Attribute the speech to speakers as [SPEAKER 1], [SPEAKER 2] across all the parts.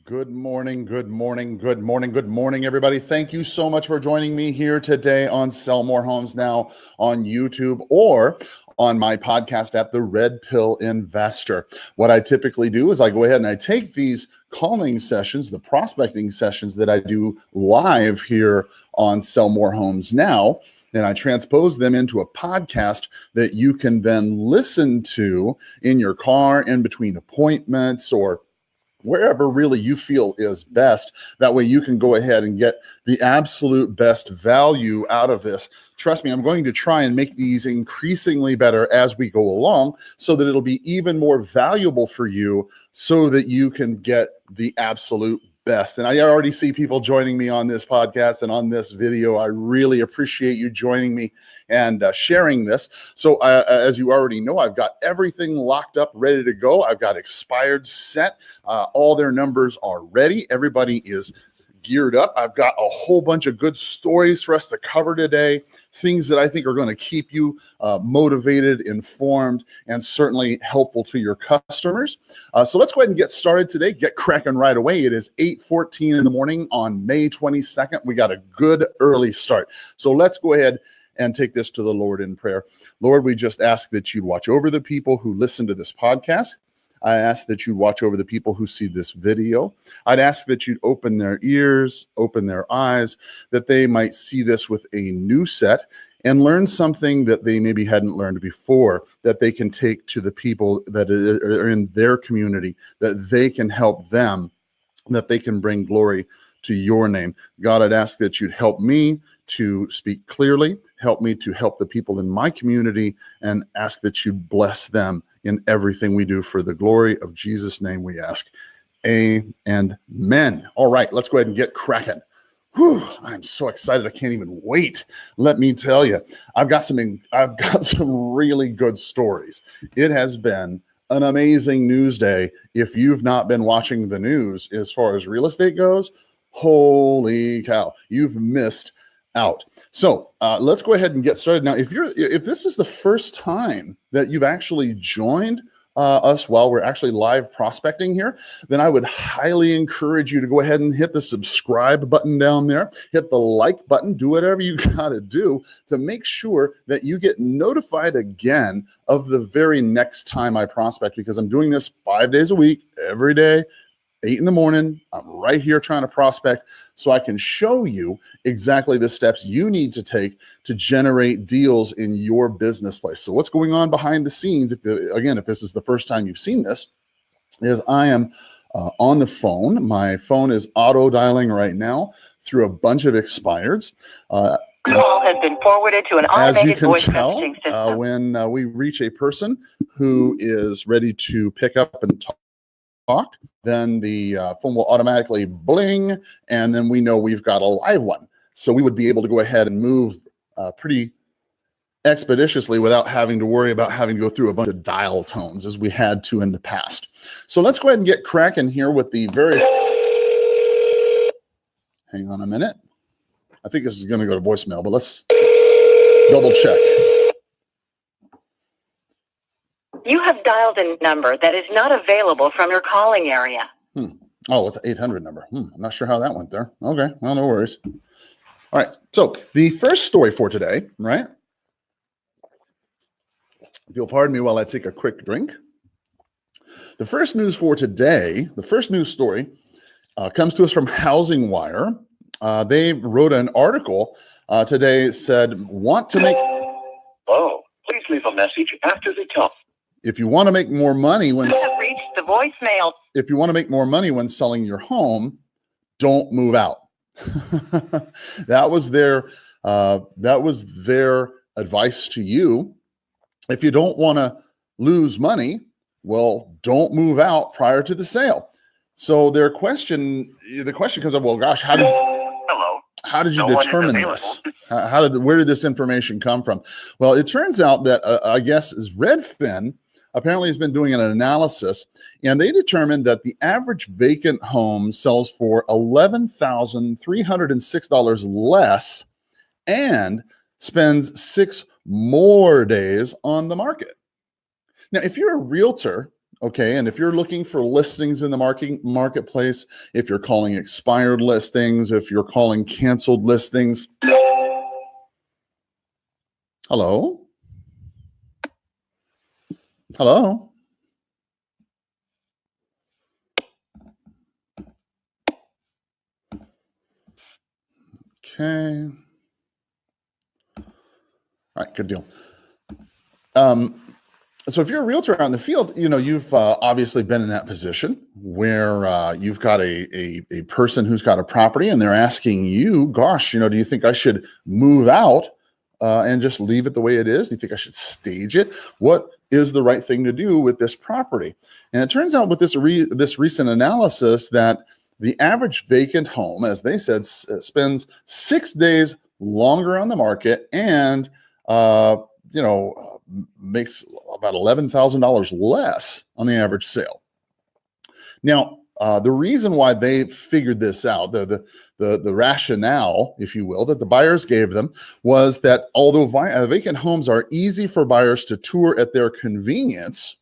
[SPEAKER 1] Good morning, good morning, good morning, good morning, everybody. Thank you so much for joining me here today on Sell More Homes Now on YouTube or on my podcast app, The Red Pill Investor. What I typically do is I go ahead and I take these calling sessions, the prospecting sessions that I do live here on Sell More Homes Now, and I transpose them into a podcast that you can then listen to in your car, in between appointments, or wherever really you feel is best. That way you can go ahead and get the absolute best value out of this. Trust me, I'm going to try and make these increasingly better as we go along so that it'll be even more valuable for you so that you can get the absolute best. And I already see people joining me on this podcast and on this video. I really appreciate you joining me and sharing this. So as you already know, I've got everything locked up, ready to go. I've got expired set. All their numbers are ready. Everybody is geared up. I've got a whole bunch of good stories for us to cover today, things that I think are going to keep you motivated, informed, and certainly helpful to your customers. So let's go ahead and get started today. Get cracking right away. It is 8:14 in the morning on May 22nd. We got a good early start. So let's go ahead and take this to the Lord in prayer. Lord, we just ask that you'd watch over the people who listen to this podcast. I ask that you watch over the people who see this video. I'd ask that you'd open their ears, open their eyes, that they might see this with a new set and learn something that they maybe hadn't learned before, that they can take to the people that are in their community, that they can help them, that they can bring glory to your name. God, I'd ask that you'd help me to speak clearly, help me to help the people in my community, and ask that you bless them in everything we do. For the glory of Jesus' name we ask. Amen. All right, let's go ahead and get cracking. Whew, I'm so excited. I can't even wait. Let me tell you, I've got some really good stories. It has been an amazing news day. If you've not been watching the news as far as real estate goes, holy cow, you've missed out. So let's go ahead and get started. Now, if this is the first time that you've actually joined us while we're actually live prospecting here, then I would highly encourage you to go ahead and hit the subscribe button down there, hit the like button, do whatever you got to do to make sure that you get notified again of the very next time I prospect, because I'm doing this 5 days a week, every day, 8 in the morning. I'm right here trying to prospect so I can show you exactly the steps you need to take to generate deals in your business place. So what's going on behind the scenes, if this is the first time you've seen this, is I am on the phone. My phone is auto dialing right now through a bunch of expireds.
[SPEAKER 2] Call has been forwarded to an automated voice messaging system.
[SPEAKER 1] As you can tell, when we reach a person who is ready to pick up and talk, then the phone will automatically bling, and then we know we've got a live one. So we would be able to go ahead and move pretty expeditiously without having to worry about having to go through a bunch of dial tones as we had to in the past. So let's go ahead and get cracking here with the very... Hang on a minute. I think this is going to go to voicemail, but let's double check.
[SPEAKER 2] You have dialed a number that is not available from your calling area.
[SPEAKER 1] Oh, it's an 800 number. I'm not sure how that went there. Okay, well, no worries. All right, so the first story for today, right? If you'll pardon me while I take a quick drink. The first news for today, the first news story comes to us from Housing Wire. They wrote an article today, said, want to make...
[SPEAKER 3] Oh, please leave a message after the tone.
[SPEAKER 1] If you want to make more money when...
[SPEAKER 2] You have reached the voicemail.
[SPEAKER 1] If you want to make more money when selling your home, don't move out. That was their advice to you. If you don't want to lose money, well, don't move out prior to the sale. So the question comes up, well, gosh, how did you determine this? Where did this information come from? Well, it turns out that I guess is Redfin apparently has been doing an analysis, and they determined that the average vacant home sells for $11,306 less and spends 6 more days on the market. Now, if you're a realtor, Okay. And if you're looking for listings in the marketplace, if you're calling expired listings, if you're calling canceled listings. Hello? Hello? Okay. All right, good deal. So if you're a realtor out in the field, you've obviously been in that position where you've got a person who's got a property and they're asking you, gosh, do you think I should move out and just leave it the way it is? Do you think I should stage it? What is the right thing to do with this property? And it turns out with this recent analysis that the average vacant home, as they said, spends 6 days longer on the market and makes about $11,000 less on the average sale. Now, the reason why they figured this out, the rationale, if you will, that the buyers gave them was that although vacant homes are easy for buyers to tour at their convenience,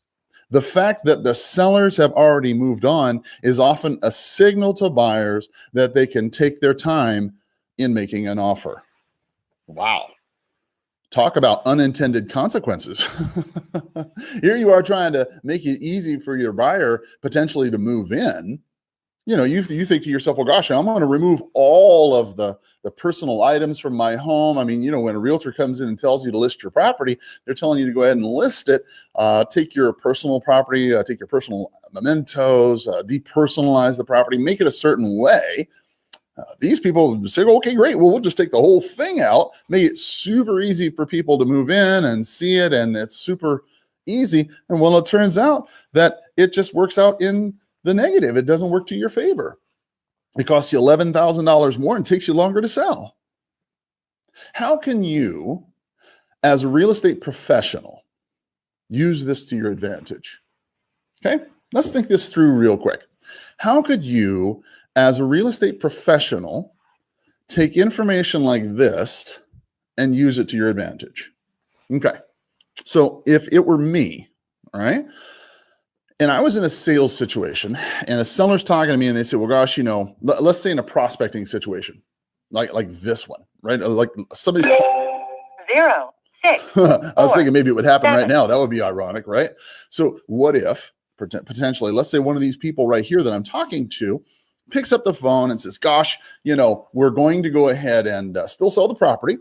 [SPEAKER 1] the fact that the sellers have already moved on is often a signal to buyers that they can take their time in making an offer. Wow. Talk about unintended consequences. Here you are trying to make it easy for your buyer potentially to move in. You think to yourself, well, gosh, I'm going to remove all of the personal items from my home. I mean, when a realtor comes in and tells you to list your property, they're telling you to go ahead and list it. Take your personal property, take your personal mementos, depersonalize the property, make it a certain way. These people say, okay, great. Well, we'll just take the whole thing out, make it super easy for people to move in and see it. And it's super easy. And well, it turns out that it just works out in the negative. It doesn't work to your favor. It costs you $11,000 more and takes you longer to sell. How can you, as a real estate professional, use this to your advantage? Okay, let's think this through real quick. How could you, as a real estate professional, take information like this and use it to your advantage? Okay. So if it were me, all right, and I was in a sales situation and a seller's talking to me and they say, well, gosh, let's say in a prospecting situation, like this one, right? Like somebody's
[SPEAKER 2] 0, 6.
[SPEAKER 1] I was thinking maybe it would happen
[SPEAKER 2] 7.
[SPEAKER 1] right now. That would be ironic, right? So what if potentially, let's say one of these people right here that I'm talking to picks up the phone and says, gosh, we're going to go ahead and still sell the property.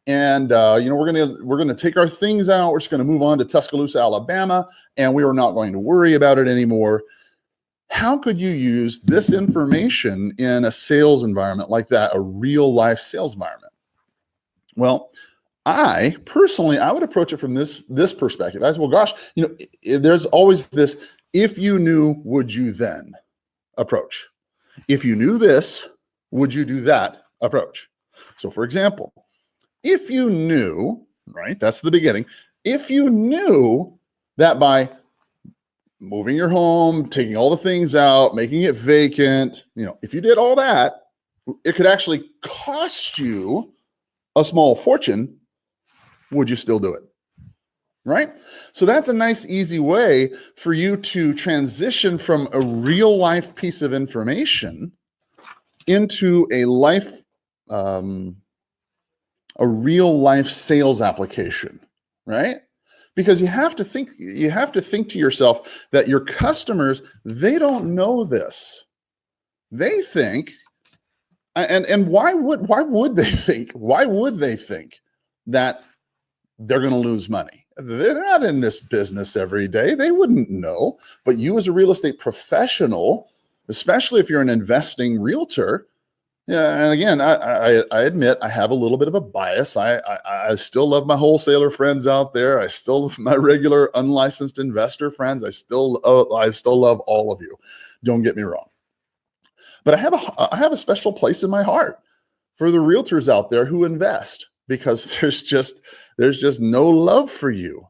[SPEAKER 1] And, we're going to take our things out. We're just going to move on to Tuscaloosa, Alabama, and we are not going to worry about it anymore. How could you use this information in a sales environment like that, a real life sales environment? Well, I would approach it from this perspective. I said, well, gosh, there's always this, if you knew, would you then approach? If you knew this, would you do that approach? So for example, if you knew, right, that's the beginning. If you knew that by moving your home, taking all the things out, making it vacant, if you did all that, it could actually cost you a small fortune, would you still do it? Right? So that's a nice, easy way for you to transition from a real life piece of information into a real life sales application, right? Because you have to think to yourself that your customers, they don't know this. They think, and why would they think that they're going to lose money? They're not in this business every day. They wouldn't know. But you as a real estate professional, especially if you're an investing realtor, yeah, and again, I admit I have a little bit of a bias. I still love my wholesaler friends out there. I still love my regular unlicensed investor friends. I still love all of you. Don't get me wrong. But I have a special place in my heart for the realtors out there who invest, because there's just no love for you.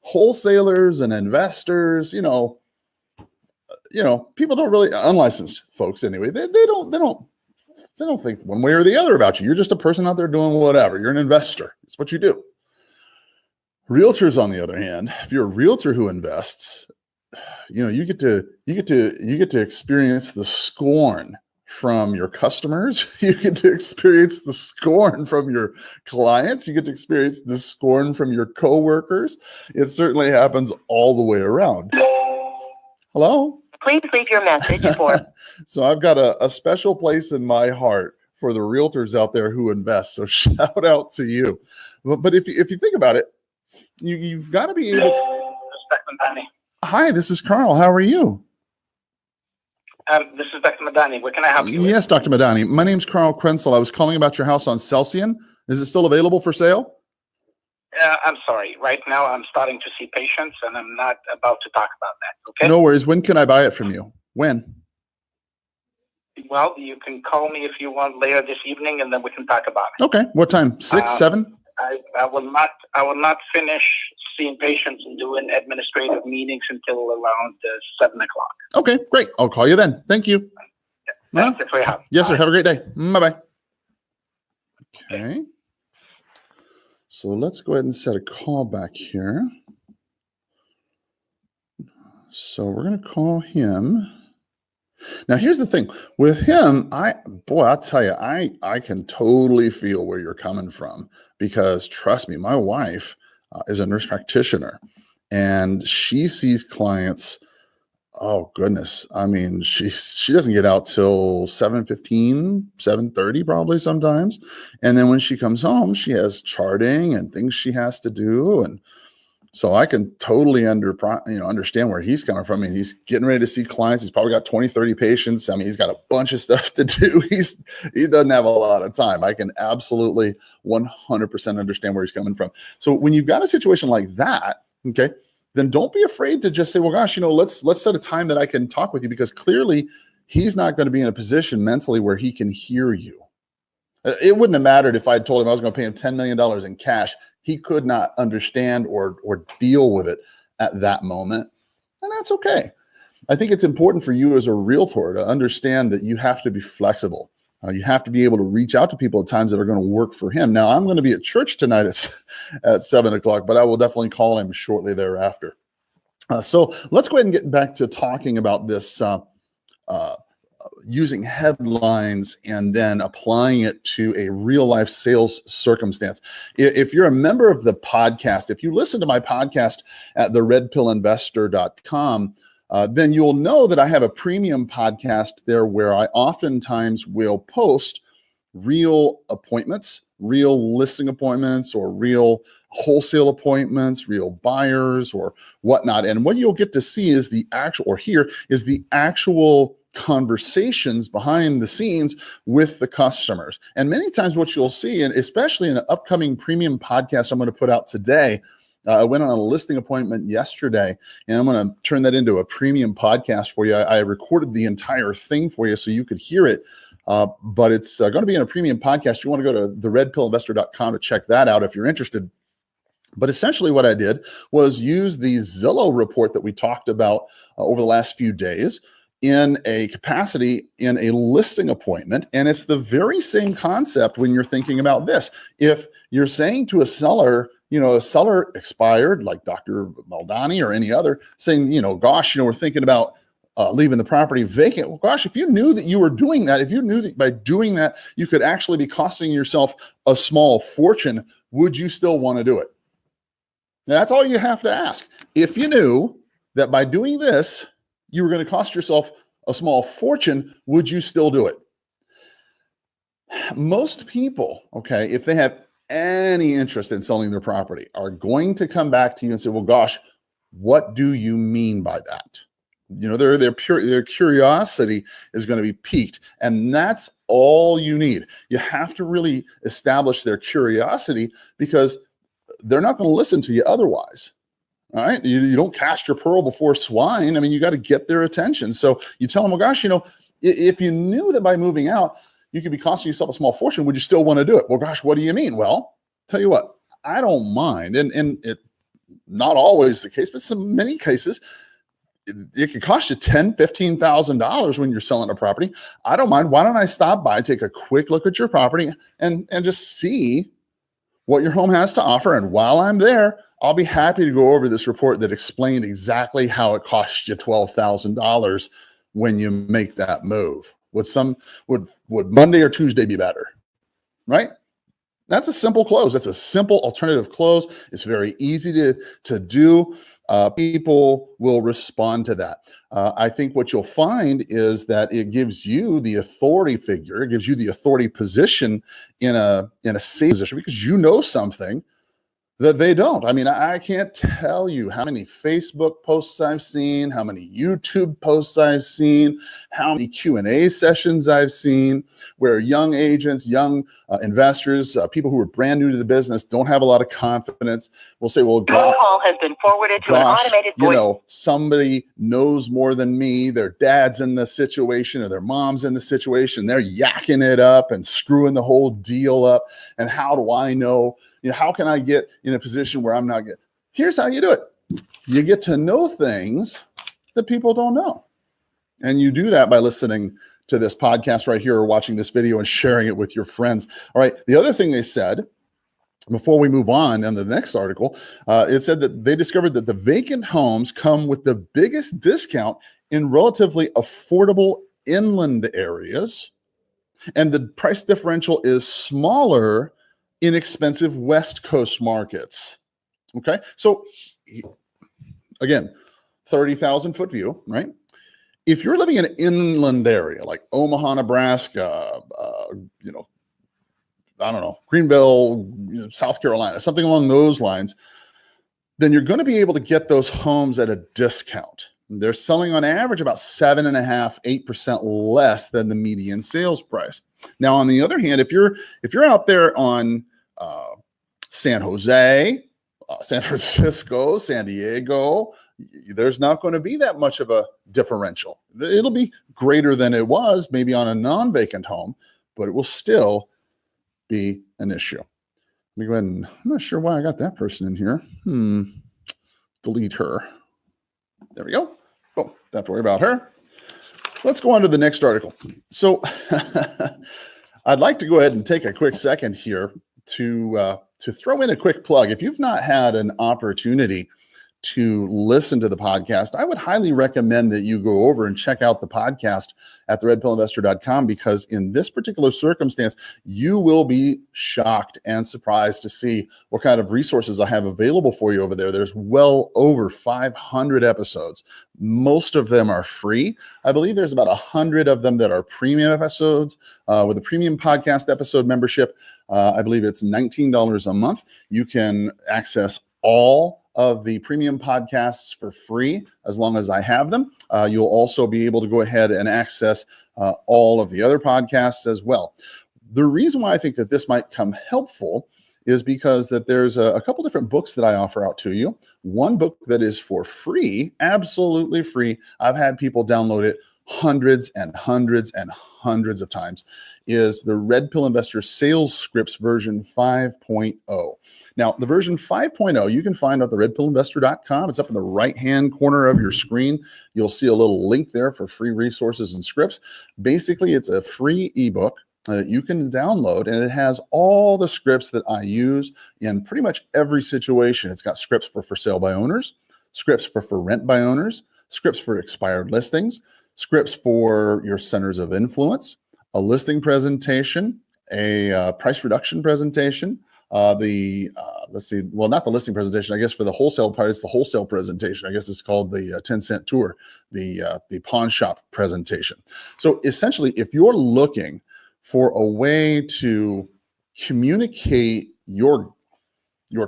[SPEAKER 1] Wholesalers and investors, people don't really, unlicensed folks anyway, they don't think one way or the other about you. You're just a person out there doing whatever. You're an investor. It's what you do. Realtors, on the other hand, if you're a realtor who invests, you get to experience the scorn from your customers. You get to experience the scorn from your clients. You get to experience the scorn from your coworkers. It certainly happens all the way around. Hello?
[SPEAKER 2] Please leave your message for.
[SPEAKER 1] So I've got a special place in my heart for the realtors out there who invest. So shout out to you. But if you think about it, you've got to be able. Hi, this is Carl. How are you?
[SPEAKER 4] This is Dr. Madani. What can I help you with?
[SPEAKER 1] Yes, Dr. Madani. My name's Carl Krenzel. I was calling about your house on Celsian. Is it still available for sale?
[SPEAKER 4] I'm sorry. Right now, I'm starting to see patients, and I'm not about to talk about that. Okay?
[SPEAKER 1] No worries. When can I buy it from you? When?
[SPEAKER 4] Well, you can call me if you want later this evening, and then we can talk about it.
[SPEAKER 1] Okay. What time? 6, 7?
[SPEAKER 4] I will not finish seeing patients and doing administrative meetings until around 7 o'clock.
[SPEAKER 1] Okay, great. I'll call you then. Thank you.
[SPEAKER 4] That's it for your help.
[SPEAKER 1] Yes, sir. Have a great day. Bye-bye. Okay. So let's go ahead and set a call back here. So we're going to call him. Now, here's the thing with him. I'll tell you, I can totally feel where you're coming from, because trust me, my wife is a nurse practitioner, and she sees clients. Oh goodness. I mean, she doesn't get out till 7:15, 7:30 probably sometimes. And then when she comes home, she has charting and things she has to do. And so I can totally understand where he's coming from. I mean, he's getting ready to see clients. He's probably got 20, 30 patients. I mean, he's got a bunch of stuff to do. He doesn't have a lot of time. I can absolutely 100% understand where he's coming from. So when you've got a situation like that, okay, then don't be afraid to just say, well, gosh, let's set a time that I can talk with you, because clearly he's not going to be in a position mentally where he can hear you. It wouldn't have mattered if I told him I was going to pay him $10 million in cash. He could not understand or deal with it at that moment. And that's okay. I think it's important for you as a realtor to understand that you have to be flexible. You have to be able to reach out to people at times that are going to work for him. Now, I'm going to be at church tonight at 7 o'clock, but I will definitely call him shortly thereafter. So let's go ahead and get back to talking about this, using headlines and then applying it to a real life sales circumstance. If you're a member of the podcast, if you listen to my podcast at theredpillinvestor.com, then you'll know that I have a premium podcast there where I oftentimes will post real appointments, real listing appointments, or real wholesale appointments, real buyers or whatnot. And what you'll get to see is the actual conversations behind the scenes with the customers. And many times what you'll see, and especially in an upcoming premium podcast I'm going to put out today, I went on a listing appointment yesterday, and I'm going to turn that into a premium podcast for you. I recorded the entire thing for you so you could hear it, but it's going to be in a premium podcast. You want to go to theredpillinvestor.com to check that out if you're interested. But essentially what I did was use the Zillow report that we talked about over the last few days in a capacity in a listing appointment. And it's the very same concept when you're thinking about this. If you're saying to a seller, a seller expired, like Dr. Maldani or any other, saying, gosh, we're thinking about leaving the property vacant. Well, gosh, if you knew that you were doing that, if you knew that by doing that, you could actually be costing yourself a small fortune, would you still want to do it? Now, that's all you have to ask. If you knew that by doing this, you were going to cost yourself a small fortune, would you still do it? Most people, okay, if they have any interest in selling their property, are going to come back to you and say, well, gosh, what do you mean by that? Their curiosity is going to be piqued, and that's all you need. You have to really establish their curiosity, because they're not going to listen to you otherwise. All right. You don't cast your pearl before swine. I mean, you got to get their attention. So you tell them, well, gosh, if you knew that by moving out, you could be costing yourself a small fortune, would you still want to do it? Well, gosh, what do you mean? Well, tell you what, I don't mind. And it not always the case, but in many cases, it can cost you $10,000, $15,000 when you're selling a property. I don't mind. Why don't I stop by, take a quick look at your property and just see what your home has to offer. And while I'm there, I'll be happy to go over this report that explained exactly how it costs you $12,000 when you make that move. Would Monday or Tuesday be better? Right? That's a simple close. That's a simple alternative close. It's very easy to do. People will respond to that. I think what you'll find is that it gives you the authority figure. It gives you the authority position in a safe position because you know something that they don't. I mean, I can't tell you how many Facebook posts I've seen, how many YouTube posts I've seen, how many Q&A sessions I've seen where young agents, young investors, people who are brand new to the business, don't have a lot of confidence, will say, well,
[SPEAKER 2] Your call has been forwarded to an automated voice.
[SPEAKER 1] Somebody knows more than me. Their dad's in the situation or their mom's in the situation. They're yakking it up and screwing the whole deal up. And how do I know? How can I get in a position where I'm not getting? Here's how you do it. You get to know things that people don't know. And you do that by listening to this podcast right here or watching this video and sharing it with your friends. All right. The other thing they said before we move on in the next article, it said that they discovered that the vacant homes come with the biggest discount in relatively affordable inland areas. And the price differential is smaller in expensive West Coast markets. Okay. So again, 30,000 foot view, right? If you're living in an inland area like Omaha, Nebraska, I don't know, Greenville, South Carolina, something along those lines, then you're going to be able to get those homes at a discount. They're selling on average about 7.5%, 8% less than the median sales price. Now, on the other hand, if you're out there on San Jose, San Francisco, San Diego, there's not going to be that much of a differential. It'll be greater than it was maybe on a non-vacant home, but it will still be an issue. Let me go ahead and, I'm not sure why I got that person in here. Delete her. There we go. Oh, don't have to worry about her. So let's go on to the next article. So I'd like to go ahead and take a quick second here to throw in a quick plug. If you've not had an opportunity to listen to the podcast, I would highly recommend that you go over and check out the podcast at theredpillinvestor.com, because in this particular circumstance, you will be shocked and surprised to see what kind of resources I have available for you over there. There's well over 500 episodes. Most of them are free. I believe there's about 100 of them that are premium episodes. With a premium podcast episode membership, I believe it's $19 a month. You can access all of the premium podcasts for free as long as I have them. You'll also be able to go ahead and access all of the other podcasts as well. The reason why I think that this might come helpful is because that there's a couple different books that I offer out to you. One book that is for free, absolutely free. I've had people download it hundreds and hundreds and hundreds of times, is the Red Pill Investor Sales Scripts version 5.0. Now, the version 5.0 you can find at theredpillinvestor.com. It's up in the right-hand corner of your screen. You'll see a little link there for free resources and scripts. Basically, it's a free ebook that you can download, and it has all the scripts that I use in pretty much every situation. It's got scripts for sale by owners, scripts for rent by owners, scripts for expired listings, scripts for your centers of influence, a listing presentation, a price reduction presentation, not the listing presentation. I guess for the wholesale part, it's the wholesale presentation. I guess it's called the 10-cent tour, the pawn shop presentation. So essentially, if you're looking for a way to communicate your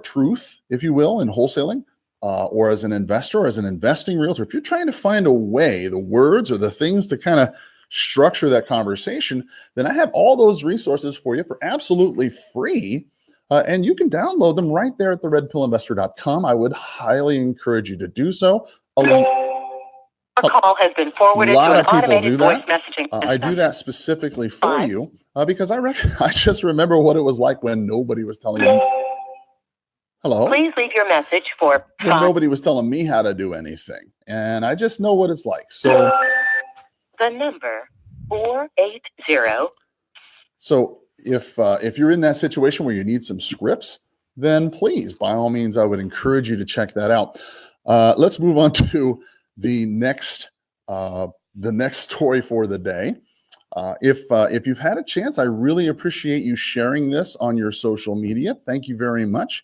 [SPEAKER 1] truth, if you will, in wholesaling, or as an investor, or as an investing realtor, if you're trying to find a way, the words or the things to kind of structure that conversation, then I have all those resources for you for absolutely free. And you can download them right there at theredpillinvestor.com. I would highly encourage you to do so.
[SPEAKER 2] Your call has been forwarded to an automated voice messaging system.
[SPEAKER 1] I do that specifically for you because I just remember what it was like when nobody was telling me. Hello?
[SPEAKER 2] Please leave your message for
[SPEAKER 1] when nobody was telling me how to do anything. And I just know what it's like. So
[SPEAKER 2] the number 480.
[SPEAKER 1] So if you're in that situation where you need some scripts, then please, by all means, I would encourage you to check that out. Let's move on to the next story for the day. If you've had a chance, I really appreciate you sharing this on your social media. Thank you very much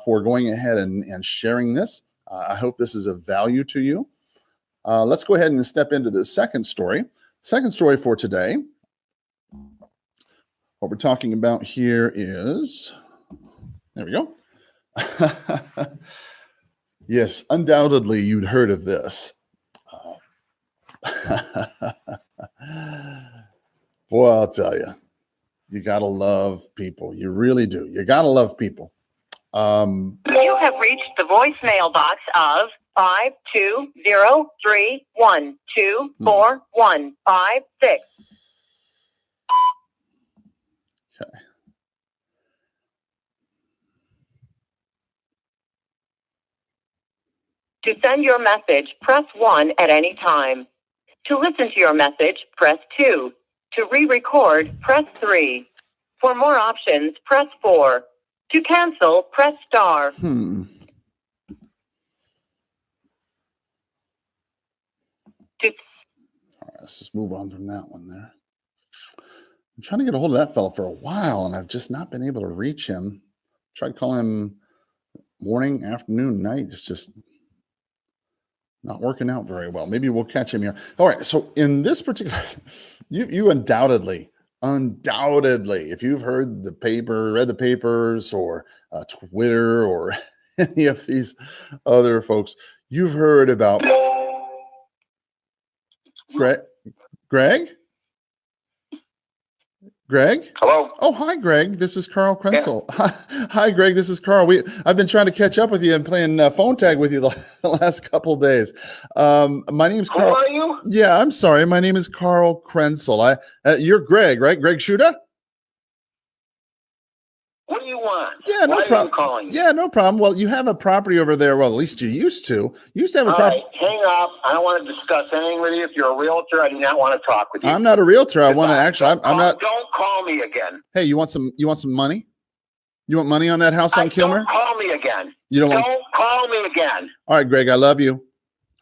[SPEAKER 1] for going ahead and sharing this. I hope this is of value to you. Let's go ahead and step into the second story. Second story for today. What we're talking about here is, there we go. Yes, undoubtedly you'd heard of this. Boy, I'll tell you, you gotta love people. You really do. You gotta love people.
[SPEAKER 2] You have reached the voicemail box of 52031244156.
[SPEAKER 1] Okay.
[SPEAKER 2] To send your message, press 1 at any time. To listen to your message, press 2. To re-record, press 3. For more options, press 4. To cancel, press star.
[SPEAKER 1] All right, let's just move on from that one there. I'm trying to get a hold of that fella for a while, and I've just not been able to reach him. Tried calling him morning, afternoon, night. It's just not working out very well. Maybe we'll catch him here. All right. So in this particular, you undoubtedly, if you've heard the paper, read the papers, or Twitter, or any of these other folks, you've heard about Greg?
[SPEAKER 4] Hello.
[SPEAKER 1] Oh, hi, Greg. This is Carl Krenzel. Yeah. Hi, Greg. This is Carl. I've been trying to catch up with you and playing phone tag with you the last couple of days. My name's Carl.
[SPEAKER 4] Who are you?
[SPEAKER 1] Yeah, I'm sorry. My name is Carl Krenzel. You're Greg, right? Greg Shuda?
[SPEAKER 4] What do you want?
[SPEAKER 1] Yeah, no problem.
[SPEAKER 4] Why are you calling me?
[SPEAKER 1] Yeah, no problem. Well, you have a property over there. Well, at least you used to. You used to have a property.
[SPEAKER 4] All right, hang up. I don't want to discuss anything with you. If you're a realtor, I do not want to talk with you.
[SPEAKER 1] I'm not a realtor. I want to actually. I'm not.
[SPEAKER 4] Don't call me again.
[SPEAKER 1] Hey, you want some money? You want money on that house on Kilmer?
[SPEAKER 4] Don't call me again.
[SPEAKER 1] You don't
[SPEAKER 4] call me again.
[SPEAKER 1] All right, Greg. I love you.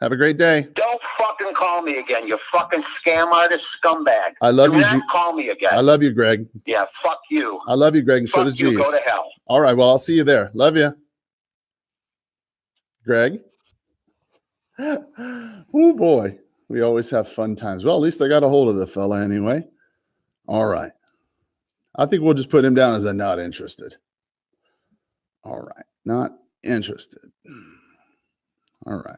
[SPEAKER 1] Have a great day.
[SPEAKER 4] Don't fucking call me again, you fucking scam artist scumbag.
[SPEAKER 1] I love you.
[SPEAKER 4] Do not call me again.
[SPEAKER 1] I love you, Greg.
[SPEAKER 4] Yeah, fuck you.
[SPEAKER 1] I love you, Greg, and so does
[SPEAKER 4] you.
[SPEAKER 1] Jeez.
[SPEAKER 4] Go to hell.
[SPEAKER 1] All right, well, I'll see you there. Love you. Greg? Oh, boy. We always have fun times. Well, at least I got a hold of the fella anyway. All right. I think we'll just put him down as a not interested. All right. Not interested. All right.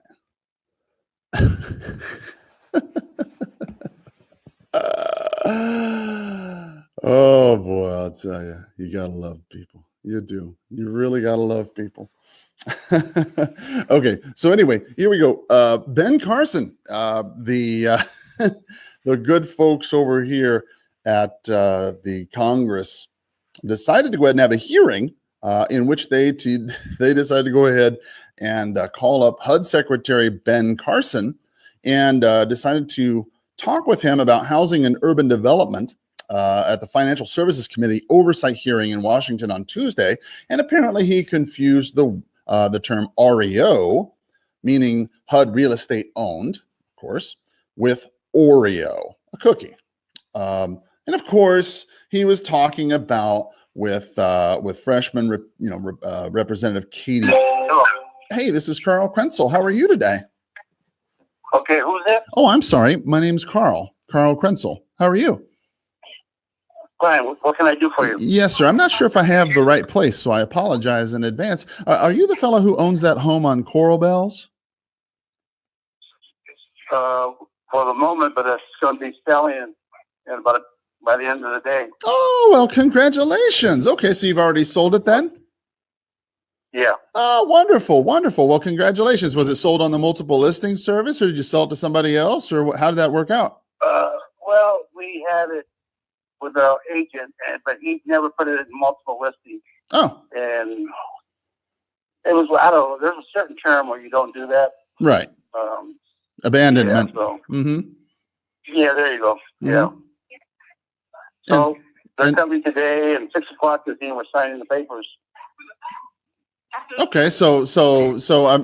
[SPEAKER 1] Oh boy, I'll tell you, you gotta love people. You do. You really gotta love people. Okay, so anyway, here we go. Ben Carson, the good folks over here at the Congress decided to go ahead and have a hearing in which they decided to go ahead and call up HUD Secretary Ben Carson and decided to talk with him about housing and urban development at the Financial Services Committee oversight hearing in Washington on Tuesday. And apparently he confused the term REO, meaning HUD real estate owned, of course, with Oreo, a cookie. And of course, he was talking about with freshman, Representative Katie.
[SPEAKER 4] Hello.
[SPEAKER 1] Hey, this is Carl Krenzel. How are you today?
[SPEAKER 4] Okay, who's that?
[SPEAKER 1] Oh, I'm sorry. My name's Carl Krenzel. How are you?
[SPEAKER 4] Brian, what can I do for you?
[SPEAKER 1] Yes, sir. I'm not sure if I have the right place, so I apologize in advance. Are you the fellow who owns that home on Coral Bells?
[SPEAKER 4] For the moment, but it's going to be selling by the end of the day.
[SPEAKER 1] Oh, well, congratulations. Okay, so you've already sold it then?
[SPEAKER 4] Yeah.
[SPEAKER 1] Oh, wonderful, wonderful. Well, congratulations. Was it sold on the multiple listing service, or did you sell it to somebody else, or how did that work out?
[SPEAKER 4] Well, we had it with our agent, but he never put it in multiple listings.
[SPEAKER 1] Oh.
[SPEAKER 4] And it was, I don't know, there's a certain term where you don't do that.
[SPEAKER 1] Right. Abandonment.
[SPEAKER 4] Yeah, so,
[SPEAKER 1] mm-hmm.
[SPEAKER 4] Yeah, there you go.
[SPEAKER 1] Mm-hmm.
[SPEAKER 4] Yeah. So they're coming today, and 6 o'clock this evening we're signing the papers.
[SPEAKER 1] Okay, so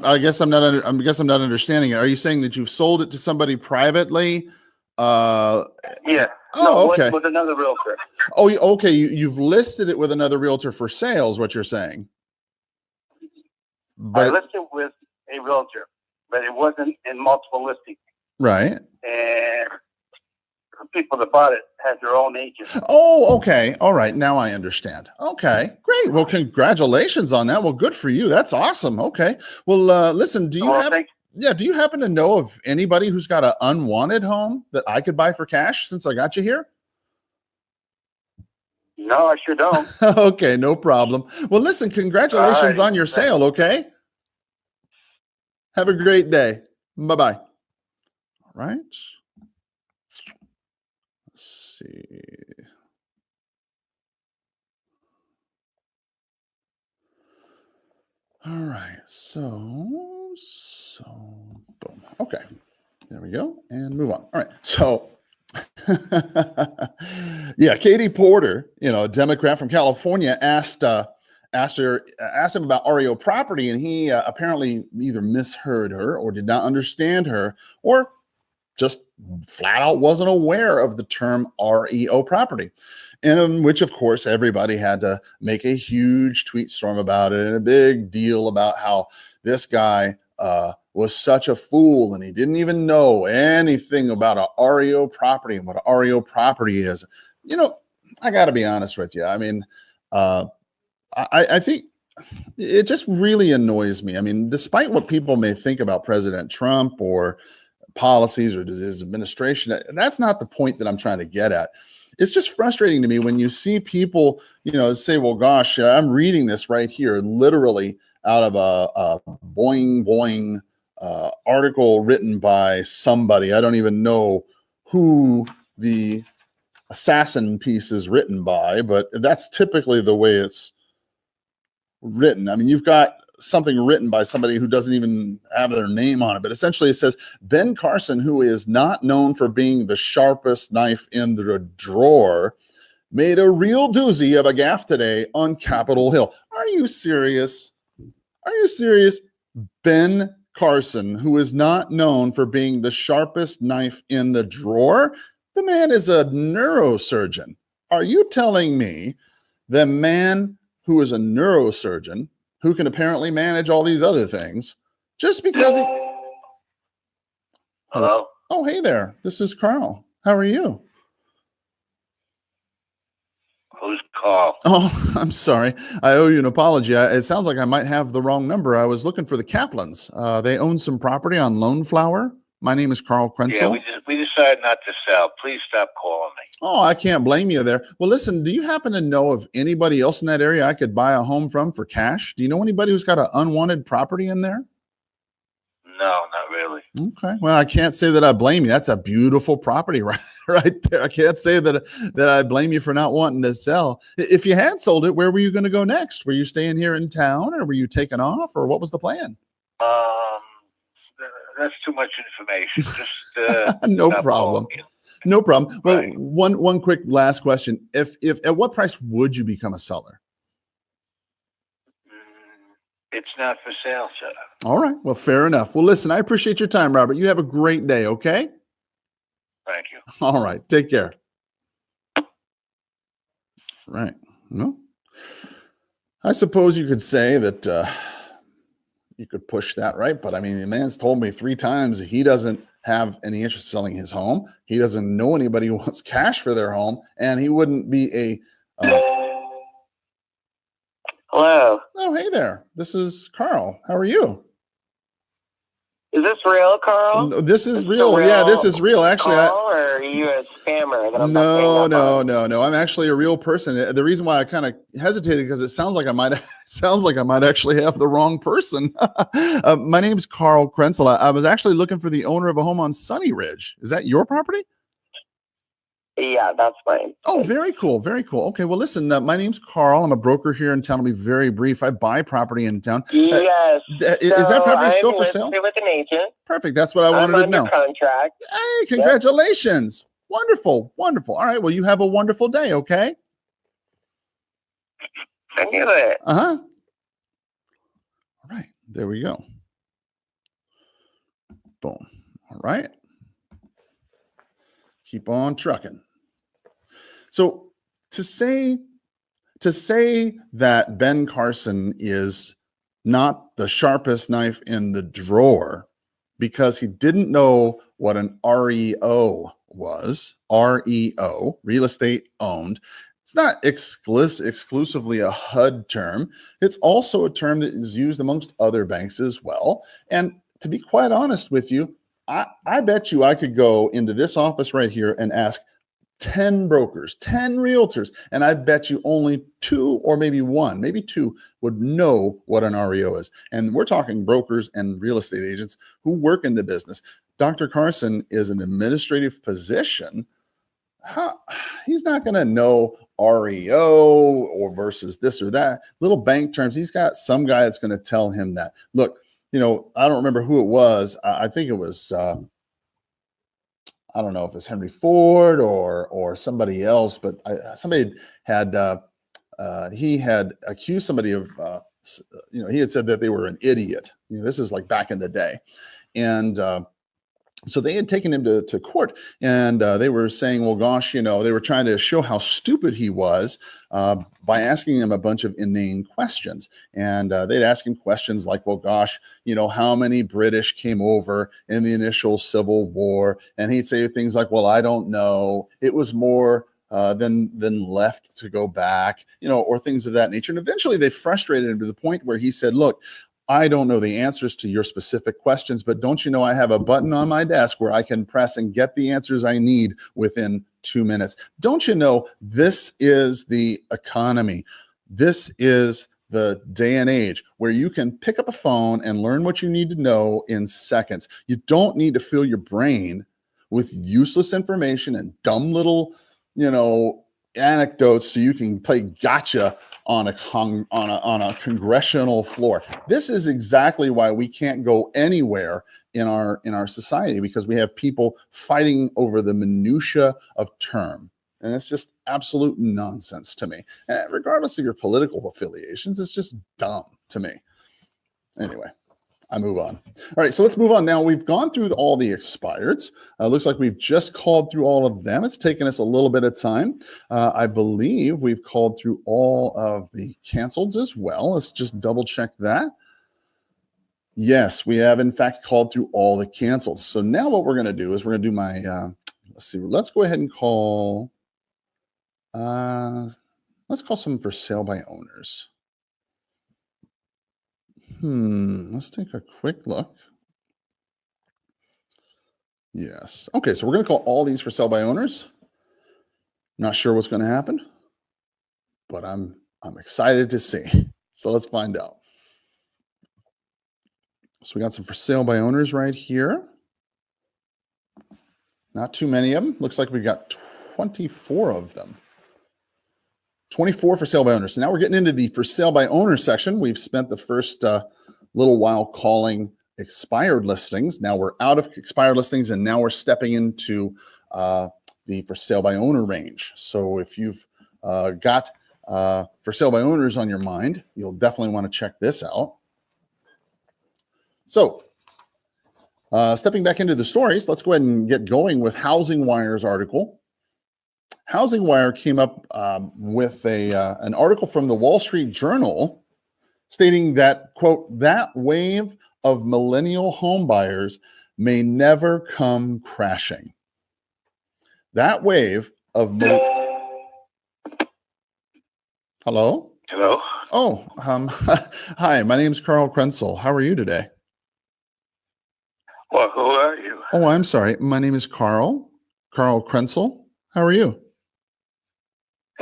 [SPEAKER 1] I guess I'm not understanding it. Are you saying that you've sold it to somebody privately?
[SPEAKER 4] Yeah.
[SPEAKER 1] Oh, okay.
[SPEAKER 4] With another realtor.
[SPEAKER 1] Oh, okay. You've listed it with another realtor for sales. What you're saying?
[SPEAKER 4] I listed with a realtor, but it wasn't in multiple listings.
[SPEAKER 1] Right.
[SPEAKER 4] And the people that bought it had their own agent.
[SPEAKER 1] Oh, okay. All right. Now I understand. Okay, great. Well, congratulations on that. Well, good for you. That's awesome. Okay. Well, listen, do you happen to know of anybody who's got an unwanted home that I could buy for cash since I got you here?
[SPEAKER 4] No, I sure don't.
[SPEAKER 1] Okay, no problem. Well, listen, congratulations on your sale, okay? Have a great day. Bye-bye. All right. Let's see. All right, so boom. Okay, there we go, and move on. All right, so yeah, Katie Porter, a Democrat from California, asked him about REO property, and he apparently either misheard her or did not understand her, or just flat out wasn't aware of the term REO property. In which, of course, everybody had to make a huge tweet storm about it and a big deal about how this guy was such a fool and he didn't even know anything about a REO property and what a REO property is. I got to be honest with you. I mean, I think it just really annoys me. I mean, despite what people may think about President Trump or policies or his administration, that's not the point that I'm trying to get at. It's just frustrating to me when you see people, say, well, gosh, I'm reading this right here, literally out of a boing article written by somebody. I don't even know who the assassin piece is written by, but that's typically the way it's written. I mean, you've got something written by somebody who doesn't even have their name on it, but essentially it says Ben Carson, who is not known for being the sharpest knife in the drawer, made a real doozy of a gaffe today on Capitol Hill. Are you serious? Are you serious? Ben Carson, who is not known for being the sharpest knife in the drawer? The man is a neurosurgeon. Are you telling me the man who is a neurosurgeon, who can apparently manage all these other things, just because he...
[SPEAKER 4] Hello?
[SPEAKER 1] Oh, hey there. This is Carl. How are you?
[SPEAKER 4] Who's Carl?
[SPEAKER 1] Oh, I'm sorry. I owe you an apology. It sounds like I might have the wrong number. I was looking for the Kaplans. They own some property on Lone Flower. My name is Carl Krenzel.
[SPEAKER 4] Yeah, we decided not to sell. Please stop calling me.
[SPEAKER 1] Oh, I can't blame you there. Well, listen, do you happen to know of anybody else in that area I could buy a home from for cash? Do you know anybody who's got an unwanted property in there?
[SPEAKER 4] No, not really.
[SPEAKER 1] Okay. Well, I can't say that I blame you. That's a beautiful property right there. I can't say that I blame you for not wanting to sell. If you had sold it, where were you going to go next? Were you staying here in town, or were you taking off, or what was the plan?
[SPEAKER 4] That's too much information. Just
[SPEAKER 1] no problem. No problem. Well,
[SPEAKER 4] right.
[SPEAKER 1] one quick last question. If at what price would you become a seller?
[SPEAKER 4] It's not for sale, sir.
[SPEAKER 1] All right. Well, fair enough. Well, listen, I appreciate your time, Robert. You have a great day, okay?
[SPEAKER 4] Thank you.
[SPEAKER 1] All right. Take care. Right. No. I suppose you could say that you could push that, right? But I mean, the man's told me 3 times that he doesn't have any interest in selling his home. He doesn't know anybody who wants cash for their home, and he wouldn't be a...
[SPEAKER 2] Hello.
[SPEAKER 1] Oh, hey there. This is Carl. How are you?
[SPEAKER 2] Is this real, Carl?
[SPEAKER 1] No, this is real. Yeah, this is real. Actually,
[SPEAKER 2] Carl, or are you a scammer? That I'm not
[SPEAKER 1] no.
[SPEAKER 2] paying up on?
[SPEAKER 1] I'm actually a real person. The reason why I kind of hesitated because it sounds like I might actually have the wrong person. My name's Carl Krenzel. I was actually looking for the owner of a home on Sunny Ridge. Is that your property?
[SPEAKER 2] Yeah, that's fine.
[SPEAKER 1] Oh, very cool. Very cool. Okay. Well, listen, my name's Carl. I'm a broker here in town. I'll be very brief. I buy property in town.
[SPEAKER 2] Yes.
[SPEAKER 1] Is that property still for sale?
[SPEAKER 2] I'm with an agent.
[SPEAKER 1] Perfect. That's what I wanted to know.
[SPEAKER 2] I'm under contract.
[SPEAKER 1] Hey, congratulations. Yep. Wonderful. Wonderful. All right. Well, you have a wonderful day. Okay.
[SPEAKER 2] I knew it.
[SPEAKER 1] Uh-huh. There we go. Boom. All right. Keep on trucking. So to say that Ben Carson is not the sharpest knife in the drawer because he didn't know what an REO was, REO, real estate owned. It's not exclusively a HUD term. It's also a term that is used amongst other banks as well. And to be quite honest with you, I bet you I could go into this office right here and ask 10 brokers, 10 realtors, and I bet you only 2 or maybe 1, maybe 2 would know what an REO is. And we're talking brokers and real estate agents who work in the business. Dr. Carson is an administrative position. He's not going to know REO or versus this or that. Little bank terms, he's got some guy that's going to tell him that. Look, I don't remember who it was. I think it was I don't know if it's Henry Ford or somebody else, but somebody had he had accused somebody of he had said that they were an idiot. This is like back in the day, and so they had taken him to court, and they were saying, well, gosh, they were trying to show how stupid he was by asking him a bunch of inane questions. And they'd ask him questions like, well, gosh, how many British came over in the initial Civil War? And he'd say things like, well, I don't know. It was more than left to go back, or things of that nature. And eventually they frustrated him to the point where he said, look, I don't know the answers to your specific questions, but don't you know I have a button on my desk where I can press and get the answers I need within 2 minutes? Don't you know this is the economy? This is the day and age where you can pick up a phone and learn what you need to know in seconds. You don't need to fill your brain with useless information and dumb little, anecdotes so you can play gotcha on a congressional floor. This is exactly why we can't go anywhere in our society, because we have people fighting over the minutia of term. And it's just absolute nonsense to me. And regardless of your political affiliations, it's just dumb to me. Anyway, I move on. All right, so let's move on now. We've gone through all the expireds. Looks like we've just called through all of them. It's taken us a little bit of time. I believe we've called through all of the canceleds as well. Let's just double check that. Yes, we have in fact called through all the cancels. So now what we're going to do is we're going to do my, let's go ahead and call, let's call some for sale by owners. Let's take a quick look. Yes. Okay, so we're going to call all these for sale by owners. Not sure what's going to happen, but I'm excited to see. So let's find out. So we got some for sale by owners right here. Not too many of them. Looks like we got 24 of them. 24 for sale by owners. So now we're getting into the for sale by owners section. We've spent the first little while calling expired listings. Now we're out of expired listings, and now we're stepping into the for sale by owner range. So if you've got for sale by owners on your mind, you'll definitely want to check this out. So stepping back into the stories, let's go ahead and get going with Housing Wire's article. Housing Wire came up with an article from the Wall Street Journal stating that, quote, that wave of millennial home buyers may never come crashing. That wave of Hello?
[SPEAKER 4] Hello?
[SPEAKER 1] Oh, hi, my name is Carl Krenzel. How are you today?
[SPEAKER 4] Well, who are you?
[SPEAKER 1] Oh, I'm sorry. My name is Carl Krenzel. How are you?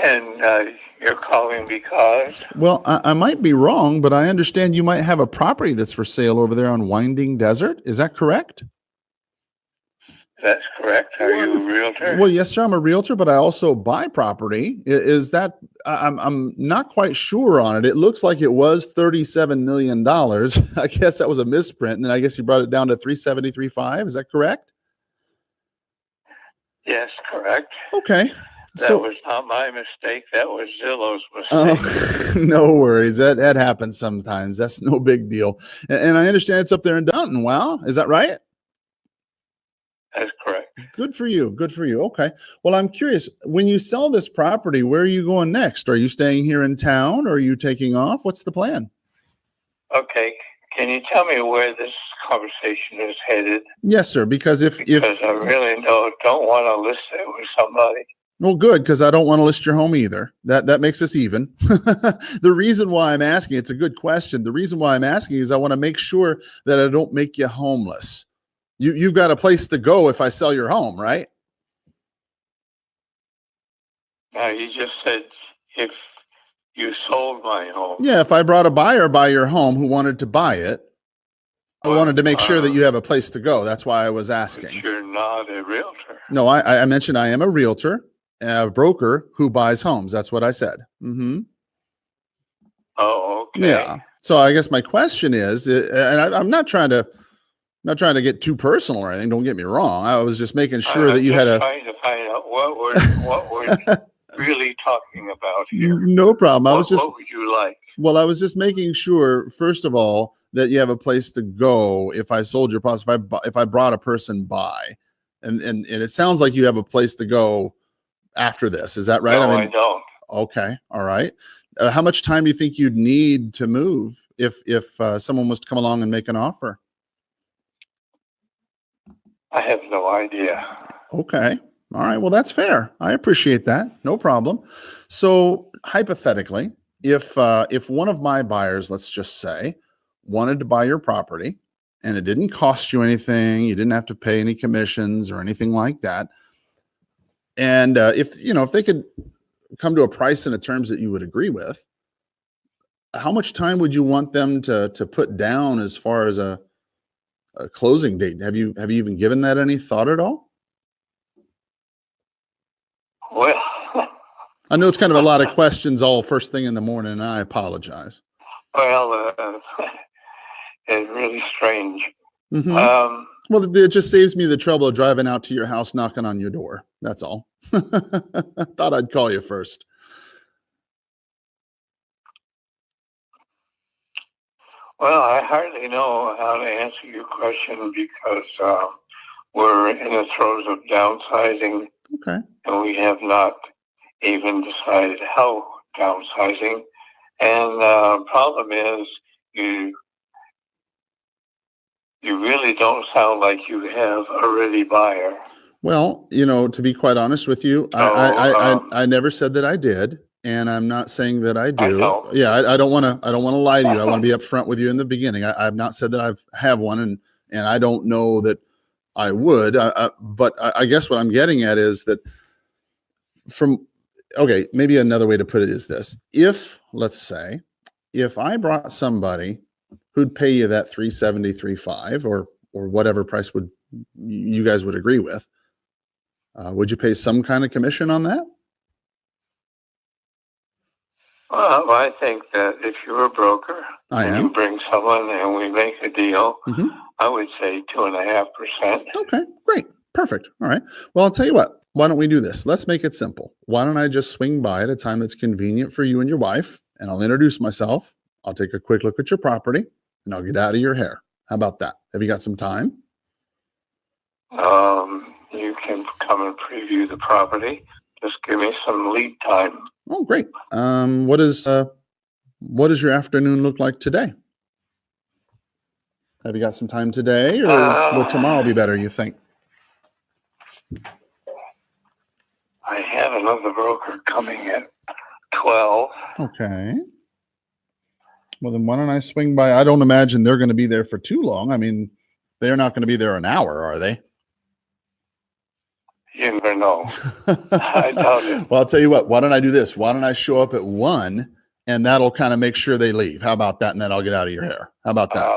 [SPEAKER 4] And you're calling because?
[SPEAKER 1] Well, I might be wrong, but I understand you might have a property that's for sale over there on Winding Desert. Is that correct?
[SPEAKER 4] That's correct. Are you a realtor?
[SPEAKER 1] Well, yes, sir. I'm a realtor, but I also buy property. Is that? I'm not quite sure on it. It looks like it was $37 million. I guess that was a misprint, and then I guess you brought it down to $373.5. Is that correct?
[SPEAKER 4] Yes, correct.
[SPEAKER 1] Okay.
[SPEAKER 5] That was not my mistake. That was Zillow's mistake.
[SPEAKER 1] Oh, no worries. That happens sometimes. That's no big deal. And I understand it's up there in Downton. Wow, is that right?
[SPEAKER 5] That's correct.
[SPEAKER 1] Good for you. Good for you. Okay. Well, I'm curious. When you sell this property, where are you going next? Are you staying here in town, or are you taking off? What's the plan?
[SPEAKER 5] Okay. Can you tell me where this conversation is headed?
[SPEAKER 1] Yes, sir. Because if
[SPEAKER 5] I really don't want to list it with somebody.
[SPEAKER 1] well, good, because I don't want to list your home either. That makes us even. The reason why I'm asking, it's a good question. The reason why I'm asking is I want to make sure that I don't make you homeless. You've got a place to go if I sell your home, right?
[SPEAKER 5] Now, you just said if you sold my home.
[SPEAKER 1] Yeah, if I brought a buyer by your home who wanted to buy it, I wanted to make sure that you have a place to go. That's why I was asking.
[SPEAKER 5] But you're not a realtor.
[SPEAKER 1] No, I mentioned I am a realtor, a broker who buys homes. That's what I said. Mm-hmm.
[SPEAKER 5] Oh, okay.
[SPEAKER 1] Yeah. So I guess my question is, and I'm not trying to get too personal or anything. Don't get me wrong. I was just making sure that you had a.
[SPEAKER 5] Trying to find out what we're really talking about here.
[SPEAKER 1] No problem.
[SPEAKER 5] What would you like?
[SPEAKER 1] Well, I was just making sure, first of all, that you have a place to go if I sold your house, if I brought a person by, and it sounds like you have a place to go after this. Is that right?
[SPEAKER 5] No, I don't.
[SPEAKER 1] Okay. All right. How much time do you think you'd need to move if someone was to come along and make an offer?
[SPEAKER 5] I have no idea.
[SPEAKER 1] Okay. All right. Well, that's fair. I appreciate that. No problem. So hypothetically, if one of my buyers, let's just say, wanted to buy your property and it didn't cost you anything, you didn't have to pay any commissions or anything like that, and if they could come to a price and a terms that you would agree with, how much time would you want them to put down as far as a closing date? Have you even given that any thought at all?
[SPEAKER 5] Well,
[SPEAKER 1] I know it's kind of a lot of questions all first thing in the morning, and I apologize.
[SPEAKER 5] Well, it's really strange.
[SPEAKER 1] Mm-hmm. Well, it just saves me the trouble of driving out to your house, knocking on your door. That's all. Thought I'd call you first.
[SPEAKER 5] Well, I hardly know how to answer your question because we're in the throes of downsizing.
[SPEAKER 1] Okay.
[SPEAKER 5] And we have not even decided how downsizing. And the problem is you really don't sound like you have a ready buyer.
[SPEAKER 1] Well, to be quite honest with you, I never said that I did, and I'm not saying that I do.
[SPEAKER 5] I know.
[SPEAKER 1] Yeah, I don't want to lie to you. I want to be upfront with you in the beginning. I've not said that I have one, and I don't know that I would. But I guess what I'm getting at is that maybe another way to put it is this: let's say, if I brought somebody who'd pay you that $370, $350, or whatever price you guys would agree with, would you pay some kind of commission on that?
[SPEAKER 5] Well, I think that if you're a broker,
[SPEAKER 1] you
[SPEAKER 5] bring someone and we make a deal,
[SPEAKER 1] mm-hmm.
[SPEAKER 5] I would say 2.5%.
[SPEAKER 1] Okay, great. Perfect. All right. Well, I'll tell you what. Why don't we do this? Let's make it simple. Why don't I just swing by at a time that's convenient for you and your wife, and I'll introduce myself. I'll take a quick look at your property, and I'll get out of your hair. How about that? Have you got some time?
[SPEAKER 5] You can come and preview the property. Just give me some lead time.
[SPEAKER 1] Oh, great. What does your afternoon look like today? Have you got some time today, or will tomorrow be better, you think?
[SPEAKER 5] I have another broker coming at 12.
[SPEAKER 1] Okay. Well, then why don't I swing by? I don't imagine they're going to be there for too long. I mean, they're not going to be there an hour, are they?
[SPEAKER 5] You never know. I doubt it.
[SPEAKER 1] Well, I'll tell you what. Why don't I do this? Why don't I show up at 1, and that'll kind of make sure they leave. How about that? And then I'll get out of your hair. How about that?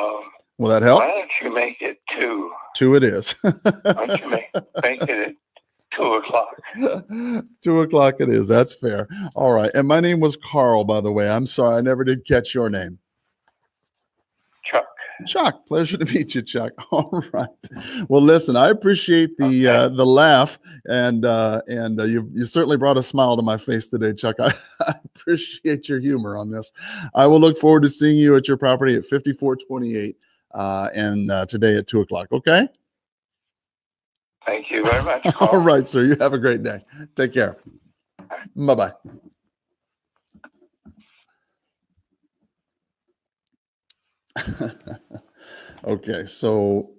[SPEAKER 1] Will that help?
[SPEAKER 5] Why don't you make it 2?
[SPEAKER 1] 2 it is.
[SPEAKER 5] Why don't you make it at 2 o'clock?
[SPEAKER 1] 2 o'clock it is. That's fair. All right. And my name was Carl, by the way. I'm sorry. I never did catch your name.
[SPEAKER 5] Chuck.
[SPEAKER 1] Chuck, pleasure to meet you, Chuck. All right. Well, listen, I appreciate the laugh, and you certainly brought a smile to my face today, Chuck. I appreciate your humor on this. I will look forward to seeing you at your property at 5428 and today at 2:00. Okay.
[SPEAKER 5] Thank you very much.
[SPEAKER 1] All right, sir. You have a great day. Take care. Bye-bye. Okay, so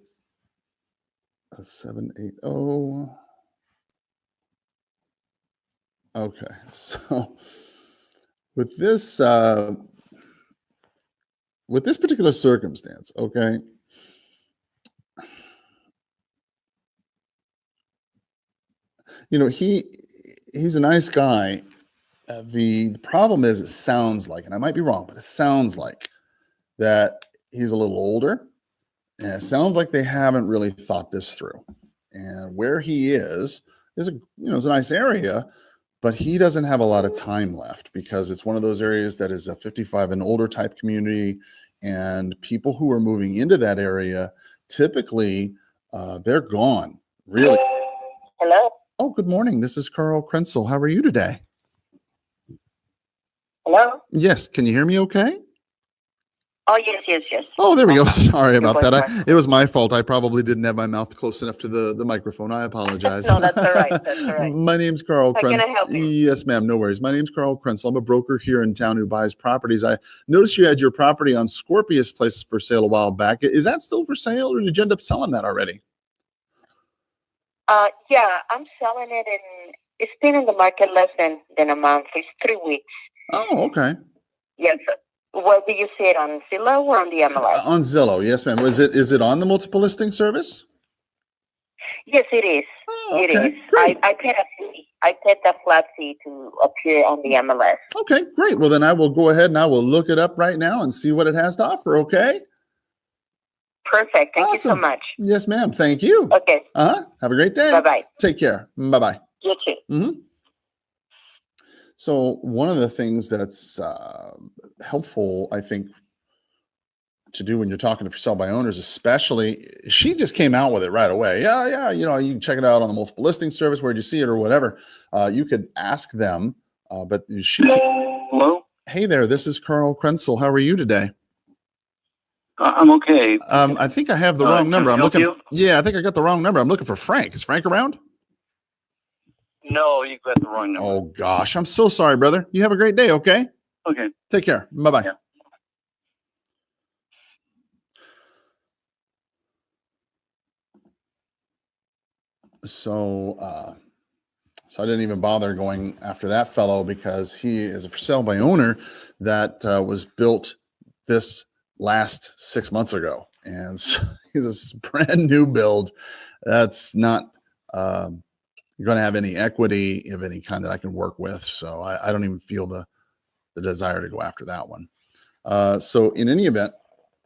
[SPEAKER 1] 780. Okay, so with this particular circumstance, okay, he's a nice guy. The problem is, it sounds like, and I might be wrong, but it sounds like that he's a little older, and it sounds like they haven't really thought this through. And where he is a nice area, but he doesn't have a lot of time left because it's one of those areas that is a 55 and older type community, and people who are moving into that area typically they're gone. Really.
[SPEAKER 6] Hello.
[SPEAKER 1] Oh, good morning. This is Carl Krenzel. How are you today?
[SPEAKER 6] Hello.
[SPEAKER 1] Yes. Can you hear me okay?
[SPEAKER 6] Oh, yes.
[SPEAKER 1] Oh, there we go. Sorry about that. It was my fault. I probably didn't have my mouth close enough to the microphone. I apologize.
[SPEAKER 6] No, that's all right.
[SPEAKER 1] My name's Carl Krenzel.
[SPEAKER 6] How can I help you?
[SPEAKER 1] Yes, ma'am. No worries. My name's Carl Krenzel. I'm a broker here in town who buys properties. I noticed you had your property on Scorpius Place for sale a while back. Is that still for sale, or did you end up selling that already?
[SPEAKER 6] Yeah, I'm selling it, and it's been in the market less than a month. It's 3 weeks.
[SPEAKER 1] Oh, okay.
[SPEAKER 6] Yes. Well, do you see it on Zillow or on the MLS?
[SPEAKER 1] On Zillow, yes, ma'am. Is it on the multiple listing service?
[SPEAKER 6] Yes, it is.
[SPEAKER 1] Oh, okay.
[SPEAKER 6] It is.
[SPEAKER 1] Great.
[SPEAKER 6] I paid a fee. I paid the flat fee to appear on the MLS.
[SPEAKER 1] Okay, great. Well, then I will go ahead and I will look it up right now and see what it has to offer. Okay.
[SPEAKER 6] Perfect. Thank you so
[SPEAKER 1] Awesome.
[SPEAKER 6] much.
[SPEAKER 1] Yes, ma'am. Thank you.
[SPEAKER 6] Okay.
[SPEAKER 1] Have a great day.
[SPEAKER 6] Bye-bye.
[SPEAKER 1] Take care. Bye-bye.
[SPEAKER 6] You too.
[SPEAKER 1] Mm-hmm. So one of the things that's helpful, I think, to do when you're talking to for sale by owners, especially, she just came out with it right away. Yeah. You can check it out on the multiple listing service. Where'd you see it or whatever? You could ask them, but she.
[SPEAKER 3] Hello?
[SPEAKER 1] Hey there, this is Carl Krenzel. How are you today?
[SPEAKER 3] I'm okay.
[SPEAKER 1] I think I have the wrong number. I'm
[SPEAKER 3] help
[SPEAKER 1] looking.
[SPEAKER 3] you?
[SPEAKER 1] Yeah, I think I got the wrong number. I'm looking for Frank. Is Frank around?
[SPEAKER 3] No, you got the wrong number.
[SPEAKER 1] Oh gosh, I'm so sorry, brother. You have a great day. Okay.
[SPEAKER 3] Okay.
[SPEAKER 1] Take care. Bye-bye.
[SPEAKER 3] Yeah.
[SPEAKER 1] So I didn't even bother going after that fellow because he is a for sale by owner that was built this last 6 months ago. And so he's a brand new build that's not going to have any equity of any kind that I can work with. So I don't even feel the desire to go after that one. So in any event,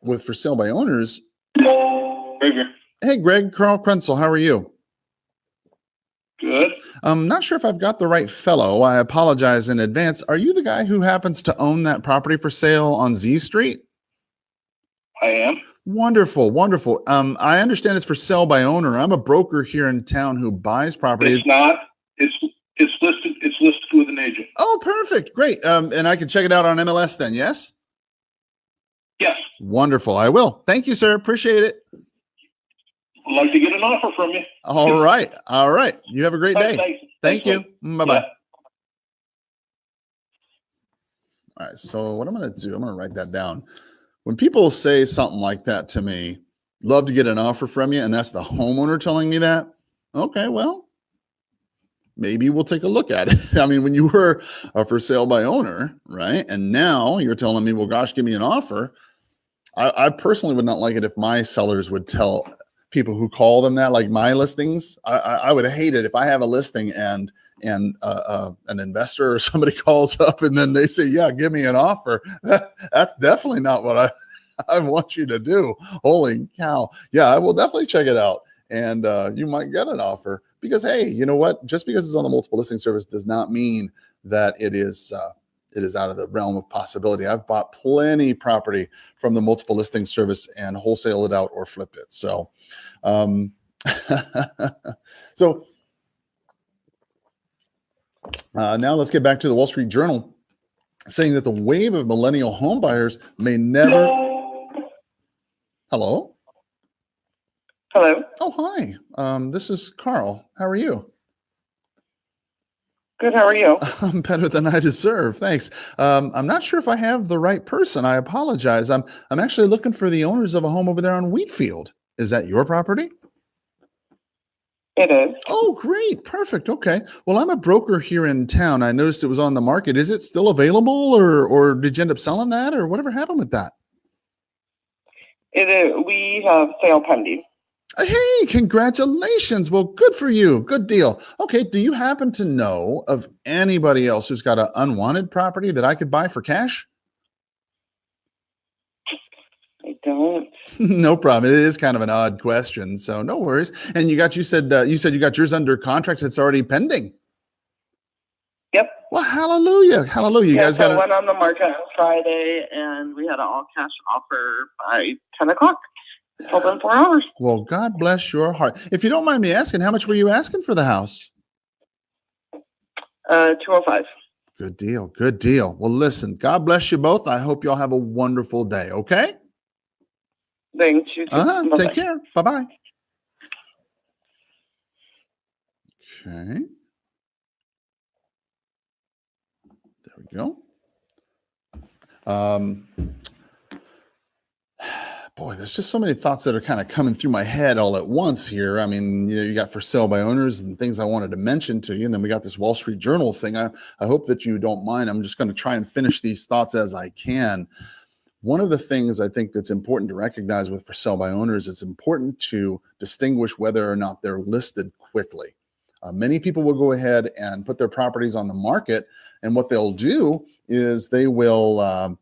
[SPEAKER 1] with for sale by owners. Hey, Greg, Carl Krenzel, how are you?
[SPEAKER 3] Good.
[SPEAKER 1] I'm not sure if I've got the right fellow. I apologize in advance. Are you the guy who happens to own that property for sale on Z Street?
[SPEAKER 3] I am.
[SPEAKER 1] Wonderful, wonderful. I understand it's for sale by owner. I'm a broker here in town who buys property.
[SPEAKER 3] It's not. It's listed. It's listed with an agent.
[SPEAKER 1] Oh, perfect. Great. And I can check it out on MLS then, yes?
[SPEAKER 3] Yes.
[SPEAKER 1] Wonderful. I will. Thank you, sir. Appreciate it.
[SPEAKER 3] I'd like to get an offer from you.
[SPEAKER 1] All right. All right. You have a great day. Thank
[SPEAKER 3] Thanks,
[SPEAKER 1] you. Bye-bye.
[SPEAKER 3] Yeah.
[SPEAKER 1] All right. So what I'm going to do, I'm going to write that down. When people say something like that to me, love to get an offer from you, and that's the homeowner telling me that, okay, well, maybe we'll take a look at it. I mean, when you were a for sale by owner, right? And now you're telling me, well, gosh, give me an offer. I personally would not like it if my sellers would tell people who call them that, like my listings. I would hate it if I have a listing and an investor or somebody calls up and then they say, yeah, give me an offer. That's definitely not what I want you to do. Holy cow. Yeah, I will definitely check it out. And you might get an offer because, hey, you know what? Just because it's on the multiple listing service does not mean that it is it is out of the realm of possibility. I've bought plenty property from the multiple listing service and wholesale it out or flip it. So, now let's get back to the Wall Street Journal, saying that the wave of millennial home buyers may never. Hello?
[SPEAKER 4] Hello.
[SPEAKER 1] Oh, hi. This is Carl. How are you?
[SPEAKER 4] Good. How are you?
[SPEAKER 1] I'm better than I deserve. Thanks. I'm not sure if I have the right person. I apologize. I'm actually looking for the owners of a home over there on Wheatfield. Is that your property?
[SPEAKER 4] It is.
[SPEAKER 1] Oh, great. Perfect. Okay. Well, I'm a broker here in town. I noticed it was on the market. Is it still available, or did you end up selling that, or whatever happened with that?
[SPEAKER 4] It is. We have sale pending.
[SPEAKER 1] Hey, congratulations. Well, good for you. Good deal. Okay. Do you happen to know of anybody else who's got an unwanted property that I could buy for cash?
[SPEAKER 4] I don't.
[SPEAKER 1] No problem. It is kind of an odd question, so no worries. And you said you got yours under contract. It's already pending.
[SPEAKER 4] Yep.
[SPEAKER 1] Well, hallelujah. Hallelujah. You guys got
[SPEAKER 4] it. Went on the market on Friday, and we had an all-cash offer by 10 o'clock. It's open 4 hours.
[SPEAKER 1] Well, God bless your heart. If you don't mind me asking, how much were you asking for the house?
[SPEAKER 4] $205.
[SPEAKER 1] Good deal. Good deal. Well, listen, God bless you both. I hope y'all have a wonderful day, okay?
[SPEAKER 4] Thanks. You too.
[SPEAKER 1] Take care. Bye-bye. Okay. There we go. Boy, there's just so many thoughts that are kind of coming through my head all at once here. I mean, you got for sale by owners and things I wanted to mention to you. And then we got this Wall Street Journal thing. I hope that you don't mind. I'm just going to try and finish these thoughts as I can. One of the things I think that's important to recognize with for sale by owners, it's important to distinguish whether or not they're listed quickly. Many people will go ahead and put their properties on the market, and what they'll do is they will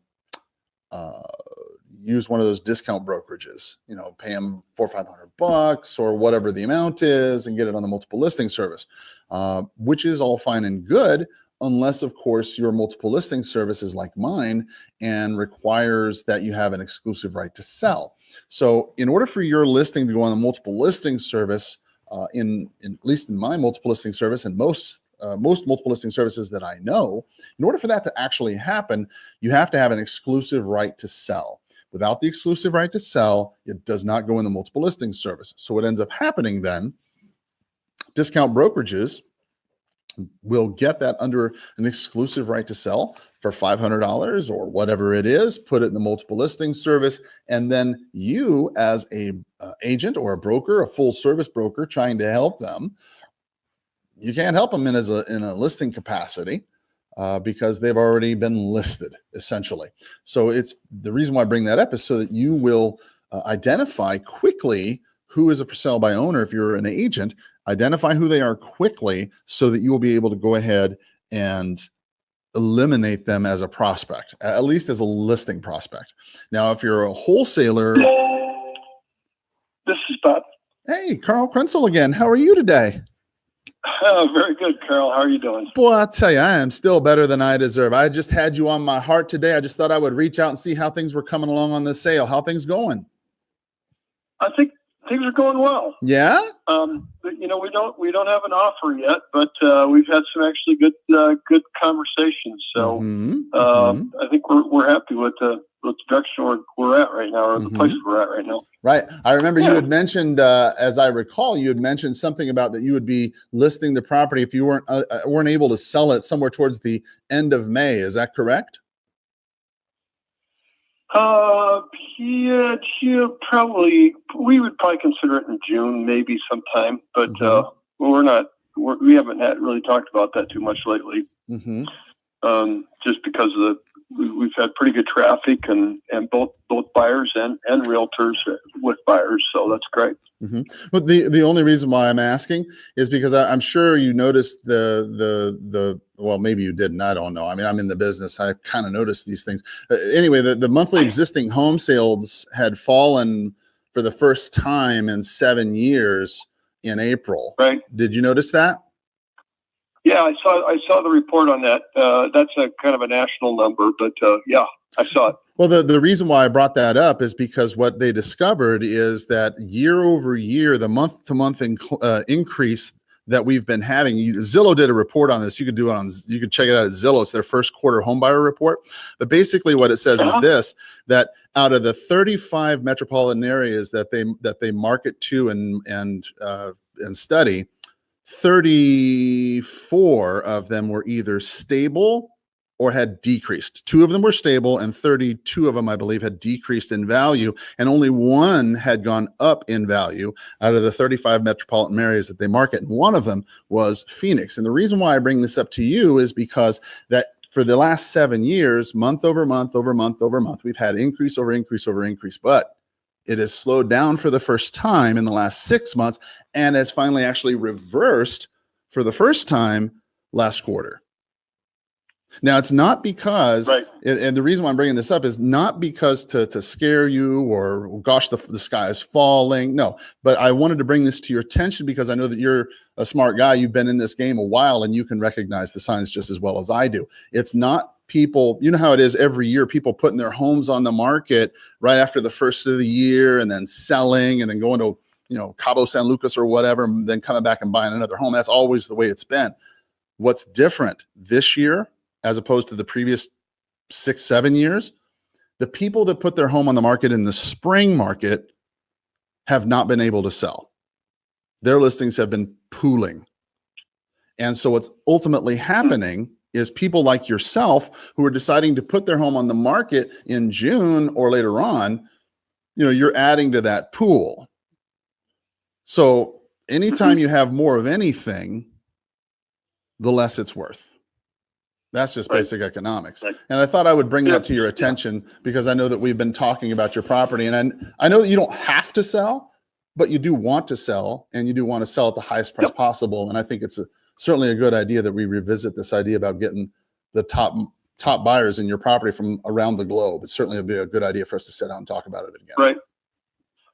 [SPEAKER 1] use one of those discount brokerages, pay them $400 or $500 or whatever the amount is and get it on the multiple listing service, which is all fine and good, unless, of course, your multiple listing service is like mine and requires that you have an exclusive right to sell. So in order for your listing to go on the multiple listing service, at least in my multiple listing service and most multiple listing services that I know, in order for that to actually happen, you have to have an exclusive right to sell. Without the exclusive right to sell, it does not go in the multiple listing service. So what ends up happening then, discount brokerages will get that under an exclusive right to sell for $500 or whatever it is, put it in the multiple listing service, and then you as a agent or a broker, a full service broker trying to help them, you can't help them in a listing capacity because they've already been listed, essentially. So it's the reason why I bring that up is so that you will identify quickly who is a for sale by owner. If you're an agent, identify who they are quickly so that you will be able to go ahead and eliminate them as a prospect, at least as a listing prospect. Now, if you're a wholesaler.
[SPEAKER 5] This is Bob.
[SPEAKER 1] Hey, Carl Krenzel again. How are you today?
[SPEAKER 5] Very good, Carl. How are you doing?
[SPEAKER 1] Boy, I'll tell you, I am still better than I deserve. I just had you on my heart today. I just thought I would reach out and see how things were coming along on this sale. How things going?
[SPEAKER 5] I think things are going well.
[SPEAKER 1] Yeah.
[SPEAKER 5] We don't have an offer yet, but we've had some actually good conversations. So I think we're happy with the direction we're at right now, or the place we're at right now.
[SPEAKER 1] Right. I remember you had mentioned, as I recall, you had mentioned something about that you would be listing the property if you weren't able to sell it somewhere towards the end of May. Is that correct?
[SPEAKER 5] Yeah, we would probably consider it in June, maybe sometime, but we haven't really talked about that too much lately. Just because we've had pretty good traffic and both buyers and realtors with buyers, so that's great.
[SPEAKER 1] But the only reason why I'm asking is because I'm sure you noticed the well, maybe you didn't. I don't know. I mean, I'm in the business. I kind of noticed these things. Anyway, the monthly existing home sales had fallen for the first time in 7 years in April.
[SPEAKER 5] Right.
[SPEAKER 1] Did you notice that?
[SPEAKER 5] Yeah, I saw the report on that. That's a kind of a national number, but yeah, I saw it.
[SPEAKER 1] Well, the reason why I brought that up is because what they discovered is that year over year, the month to month increase that we've been having. Zillow did a report on this. You could check it out at Zillow. It's their first quarter homebuyer report. But basically, what it says is this: that out of the 35 metropolitan areas that they market to and study, 34 of them were either stable or had decreased. 2 of them were stable, and 32 of them, I believe, had decreased in value, and only 1 had gone up in value out of the 35 metropolitan areas that they market. And one of them was Phoenix. And the reason why I bring this up to you is because that for the last 7 years, month over month over month over month, we've had increase over increase over increase, but it has slowed down for the first time in the last 6 months and has finally actually reversed for the first time last quarter. Now, it's not because,
[SPEAKER 5] right.
[SPEAKER 1] And the reason why I'm bringing this up is not because to scare you or, gosh, the sky is falling. No, but I wanted to bring this to your attention because I know that you're a smart guy. You've been in this game a while and you can recognize the signs just as well as I do. It's not people, you know how it is every year, people putting their homes on the market right after the first of the year and then selling and then going to, Cabo San Lucas or whatever, and then coming back and buying another home. That's always the way it's been. What's different this year, as opposed to the previous 6-7 years, the people that put their home on the market in the spring market have not been able to sell. Their listings have been pooling. And so what's ultimately happening is people like yourself who are deciding to put their home on the market in June or later on, you're adding to that pool. So anytime you have more of anything, the less it's worth. That's just basic economics.
[SPEAKER 5] Right.
[SPEAKER 1] And I thought I would bring that to your attention because I know that we've been talking about your property, and I know that you don't have to sell, but you do want to sell, and you do want to sell at the highest price possible. And I think it's certainly a good idea that we revisit this idea about getting the top buyers in your property from around the globe. It certainly would be a good idea for us to sit down and talk about it again.
[SPEAKER 5] Right.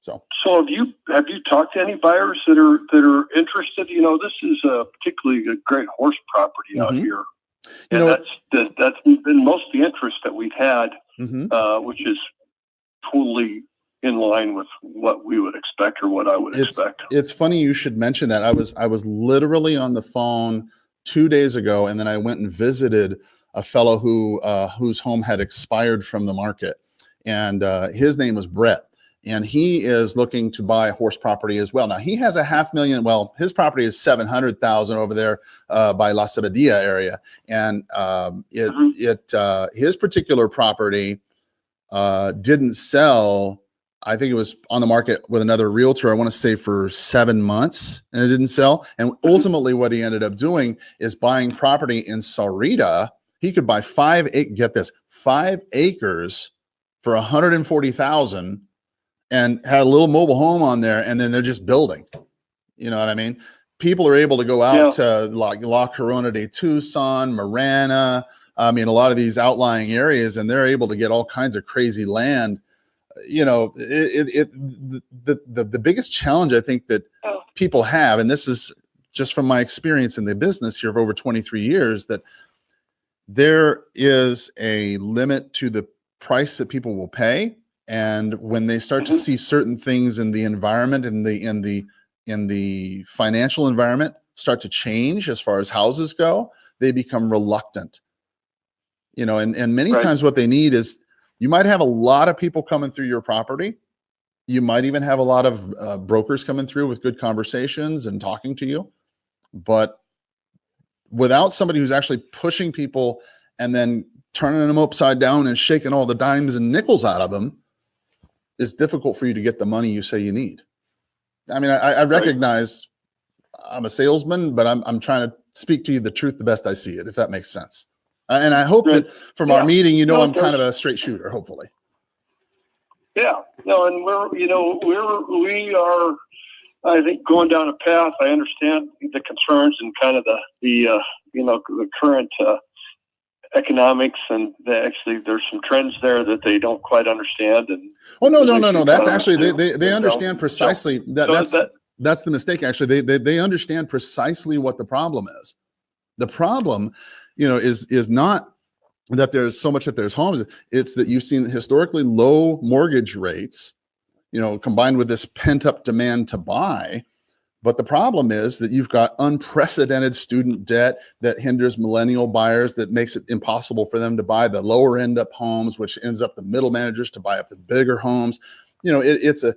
[SPEAKER 1] So
[SPEAKER 5] have you talked to any buyers that are interested? This is particularly a great horse property out here. And that's been most of the interest that we've had, which is totally in line with what we would expect or what I would expect.
[SPEAKER 1] It's funny you should mention that. I was literally on the phone 2 days ago, and then I went and visited a fellow whose home had expired from the market, and his name was Brett. And he is looking to buy a horse property as well. Now he has a $500,000. Well, his property is $700,000 over there by La Cebadia area, and his particular property didn't sell. I think it was on the market with another realtor, I want to say for 7 months, and it didn't sell. And ultimately, what he ended up doing is buying property in Saurita. He could buy 5 acres for $140,000. And had a little mobile home on there, and then they're just building. You know what I mean? People are able to go out to La Corona de Tucson, Marana, a lot of these outlying areas, and they're able to get all kinds of crazy land. The biggest challenge I think that people have, and this is just from my experience in the business here of over 23 years, that there is a limit to the price that people will pay. And when they start to see certain things in the environment, in the financial environment start to change as far as houses go, they become reluctant. And many times what they need is, you might have a lot of people coming through your property. You might even have a lot of brokers coming through with good conversations and talking to you. But without somebody who's actually pushing people and then turning them upside down and shaking all the dimes and nickels out of them, it's difficult for you to get the money you say you need. I recognize I'm a salesman, but I'm trying to speak to you the truth the best I see it, if that makes sense. And I hope that from our meeting, I'm kind of a straight shooter, hopefully.
[SPEAKER 5] Yeah, no, and we are, I think, going down a path. I understand the concerns and kind of the current economics, and there's some trends there that they don't quite understand. And
[SPEAKER 1] no. That's actually they understand precisely that's the mistake. Actually, they understand precisely what the problem is. The problem, is not that there's so much that there's homes. It's that you've seen historically low mortgage rates, combined with this pent up demand to buy. But the problem is that you've got unprecedented student debt that hinders millennial buyers, that makes it impossible for them to buy the lower end up homes, which ends up the middle managers to buy up the bigger homes. It's a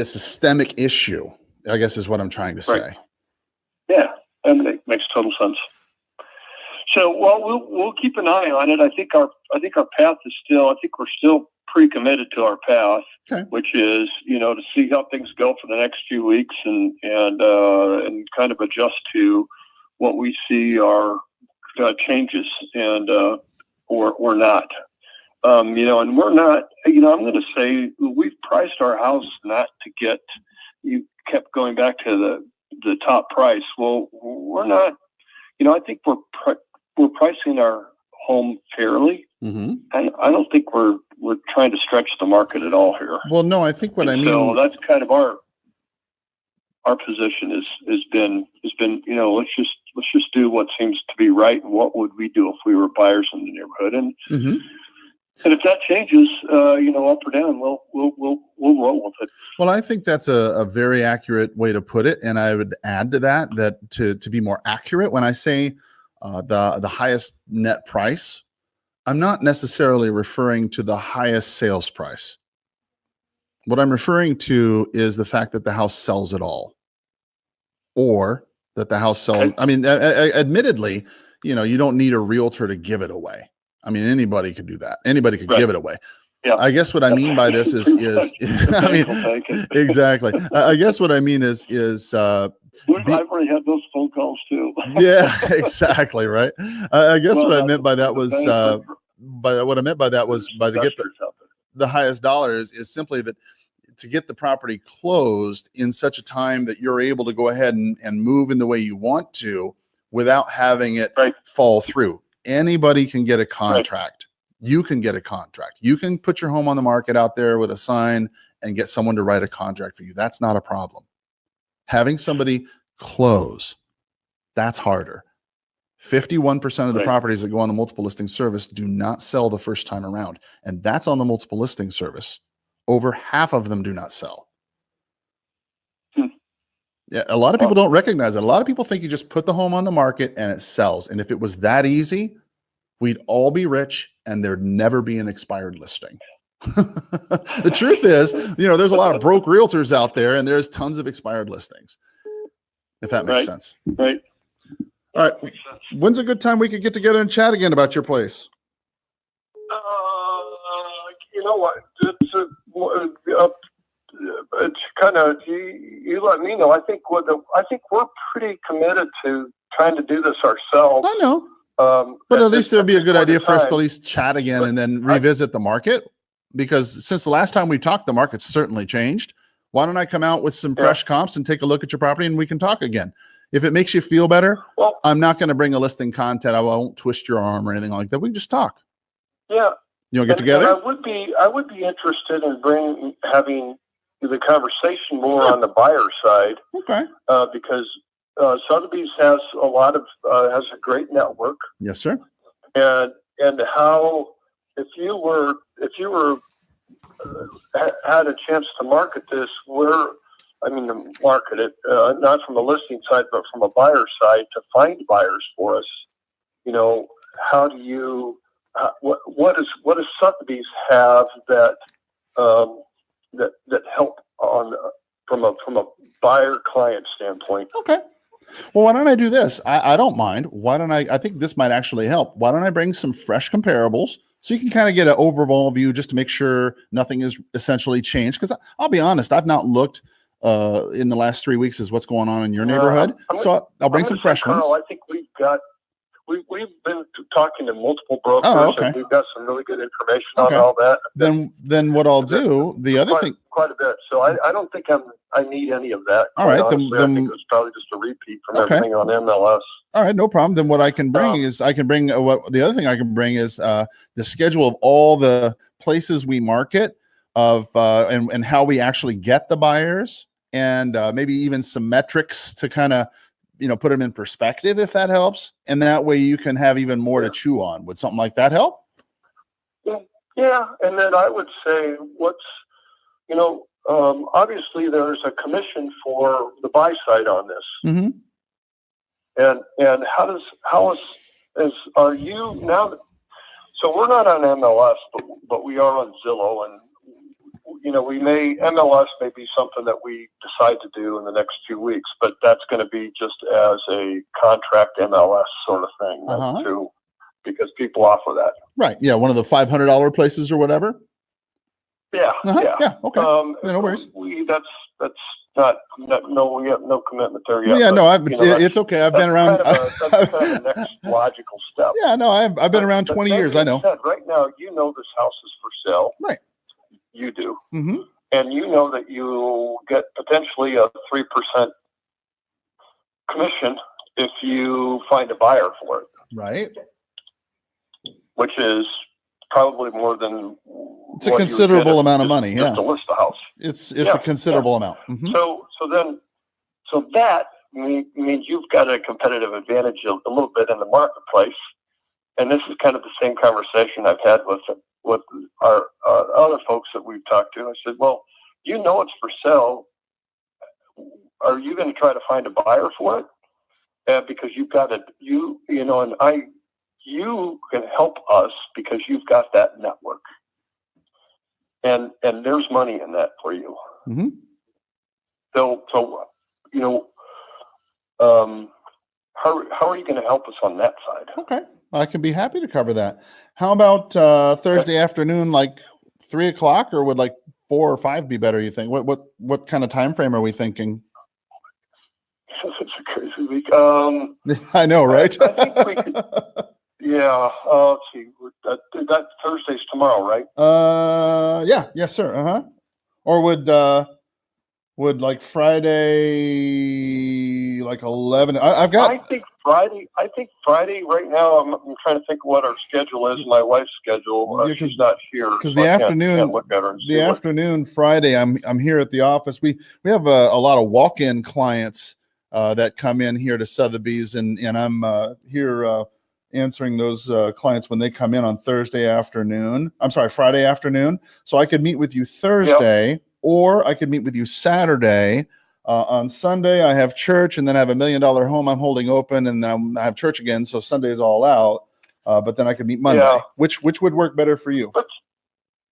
[SPEAKER 1] systemic issue, I guess is what I'm trying to say.
[SPEAKER 5] Right. Yeah, that makes total sense. So, well, we'll keep an eye on it. I think our path is still. I think we're still pretty committed to our path,
[SPEAKER 1] okay,
[SPEAKER 5] which is to see how things go for the next few weeks and kind of adjust to what we see are changes and or not. And we're not. I'm going to say we've priced our house not to get. You kept going back to the top price. Well, we're not. I think we're pricing our home fairly.
[SPEAKER 1] Mm-hmm.
[SPEAKER 5] I don't think we're trying to stretch the market at all here.
[SPEAKER 1] Well, no, I think what I mean.
[SPEAKER 5] So that's kind of our position has been let's just do what seems to be right, and what would we do if we were buyers in the neighborhood, and
[SPEAKER 1] mm-hmm.
[SPEAKER 5] and if that changes, up or down, we'll roll with it.
[SPEAKER 1] Well, I think that's a very accurate way to put it, and I would add to that to be more accurate, when I say the highest net price, I'm not necessarily referring to the highest sales price. What I'm referring to is the fact that the house sells at all, or that the house sells. I mean, admittedly, you don't need a realtor to give it away. I mean, anybody could do that. Anybody could give it away.
[SPEAKER 5] Yeah.
[SPEAKER 1] I guess what I mean by this is I mean, exactly. I guess what I mean is
[SPEAKER 5] I've already had those phone calls too.
[SPEAKER 1] Yeah, exactly. Right. I guess what I meant by that was, by to get the highest dollars is simply that to get the property closed in such a time that you're able to go ahead and move in the way you want to without having it fall through. Anybody can get a contract. Right. You can get a contract. You can put your home on the market out there with a sign and get someone to write a contract for you. That's not a problem. Having somebody close, that's harder. 51% of the properties that go on the multiple listing service do not sell the first time around. And that's on the multiple listing service. Over half of them do not sell. Yeah, a lot of people don't recognize it. A lot of people think you just put the home on the market and it sells. And if it was that easy, we'd all be rich and there'd never be an expired listing. The truth is, there's a lot of broke realtors out there, and there's tons of expired listings. If that makes sense.
[SPEAKER 5] Right.
[SPEAKER 1] All right. When's a good time we could get together and chat again about your place?
[SPEAKER 5] You know what? It's kind of you let me know. I think we're pretty committed to trying to do this ourselves.
[SPEAKER 1] I know, but at least it would be a good idea for us to at least chat again and then revisit the market, because since the last time we talked, the market's certainly changed. Why don't I come out with some fresh comps and take a look at your property, and we can talk again? If it makes you feel better, I'm not going to bring a listing content. I won't twist your arm or anything like that. We can just talk.
[SPEAKER 5] Yeah.
[SPEAKER 1] You want to get together?
[SPEAKER 5] I would be interested in having the conversation more on the buyer side.
[SPEAKER 1] Okay.
[SPEAKER 5] Because Sotheby's has has a great network.
[SPEAKER 1] Yes, sir.
[SPEAKER 5] And how if you were had a chance to market this, to market it, not from a listing side, but from a buyer side, to find buyers for us. How do you? What does Sotheby's have that help from a buyer client standpoint?
[SPEAKER 1] Okay. Well, why don't I do this? I don't mind. Why don't I think this might actually help. Why don't I bring some fresh comparables so you can kind of get an overall view, just to make sure nothing is essentially changed? Because I'll be honest, I've not looked in the last 3 weeks as what's going on in your neighborhood. So I'll bring some fresh ones.
[SPEAKER 5] I think we've been talking to multiple brokers, and we've got some really good information on all that.
[SPEAKER 1] Then what I'll do, the other thing,
[SPEAKER 5] quite a bit. So I don't think I need any of that.
[SPEAKER 1] All right,
[SPEAKER 5] then I think it was probably just a repeat from everything on MLS.
[SPEAKER 1] All right, no problem. Then what I can bring is the other thing I can bring is the schedule of all the places we market and how we actually get the buyers, and maybe even some metrics to kind of put them in perspective, if that helps. And that way you can have even more to chew on. Would something like that help?
[SPEAKER 5] Yeah. And then I would say obviously there's a commission for the buy side on this.
[SPEAKER 1] Mm-hmm.
[SPEAKER 5] And are you now? So we're not on MLS, but we are on Zillow, and MLS may be something that we decide to do in the next few weeks, but that's going to be just as a contract MLS sort of thing too, because people offer that.
[SPEAKER 1] Right. Yeah. One of the $500 places or whatever.
[SPEAKER 5] Yeah.
[SPEAKER 1] Yeah. Okay. No worries.
[SPEAKER 5] That's not. We have no commitment there yet.
[SPEAKER 1] Yeah. No. It's okay. I've been around.
[SPEAKER 5] That's kind of the next logical step.
[SPEAKER 1] Yeah. No. I've been around 20 years. I know.
[SPEAKER 5] Right now, this house is for sale.
[SPEAKER 1] Right.
[SPEAKER 5] You do.
[SPEAKER 1] Mm-hmm.
[SPEAKER 5] And that you get potentially a 3% commission if you find a buyer for it.
[SPEAKER 1] Right.
[SPEAKER 5] Which is probably more than
[SPEAKER 1] it's a considerable amount of money.
[SPEAKER 5] Just to list the house.
[SPEAKER 1] It's a considerable amount. Mm-hmm.
[SPEAKER 5] So that means you've got a competitive advantage a little bit in the marketplace. And this is kind of the same conversation I've had with our other folks that we've talked to. I said, well, it's for sale. Are you going to try to find a buyer for it? Because you've got you can help us because you've got that network. And there's money in that for you.
[SPEAKER 1] Mm-hmm.
[SPEAKER 5] So how are you going to help us on that side?
[SPEAKER 1] Okay. I can be happy to cover that. How about Thursday afternoon, like 3:00, or would like 4 or 5 be better? You think? What kind of time frame are we thinking?
[SPEAKER 5] It's a crazy week.
[SPEAKER 1] I know, right?
[SPEAKER 5] I think we could. Yeah. Let's see. That Thursday's tomorrow, right?
[SPEAKER 1] Yeah. Yes, sir. Or would like Friday, like 11? I've got.
[SPEAKER 5] I think Friday. Right now, I'm trying to think what our schedule is. My wife's schedule. She's not here
[SPEAKER 1] because the afternoon.
[SPEAKER 5] Can't look at her and
[SPEAKER 1] afternoon Friday, I'm here at the office. We have a lot of walk-in clients that come in here to Sotheby's, and I'm here answering those clients when they come in on Friday afternoon. So I could meet with you Thursday, or I could meet with you Saturday. On Sunday, I have church, and then I have $1 million home I'm holding open, and then I have church again. So Sunday's all out. But then I could meet Monday. Yeah. Which would work better for you?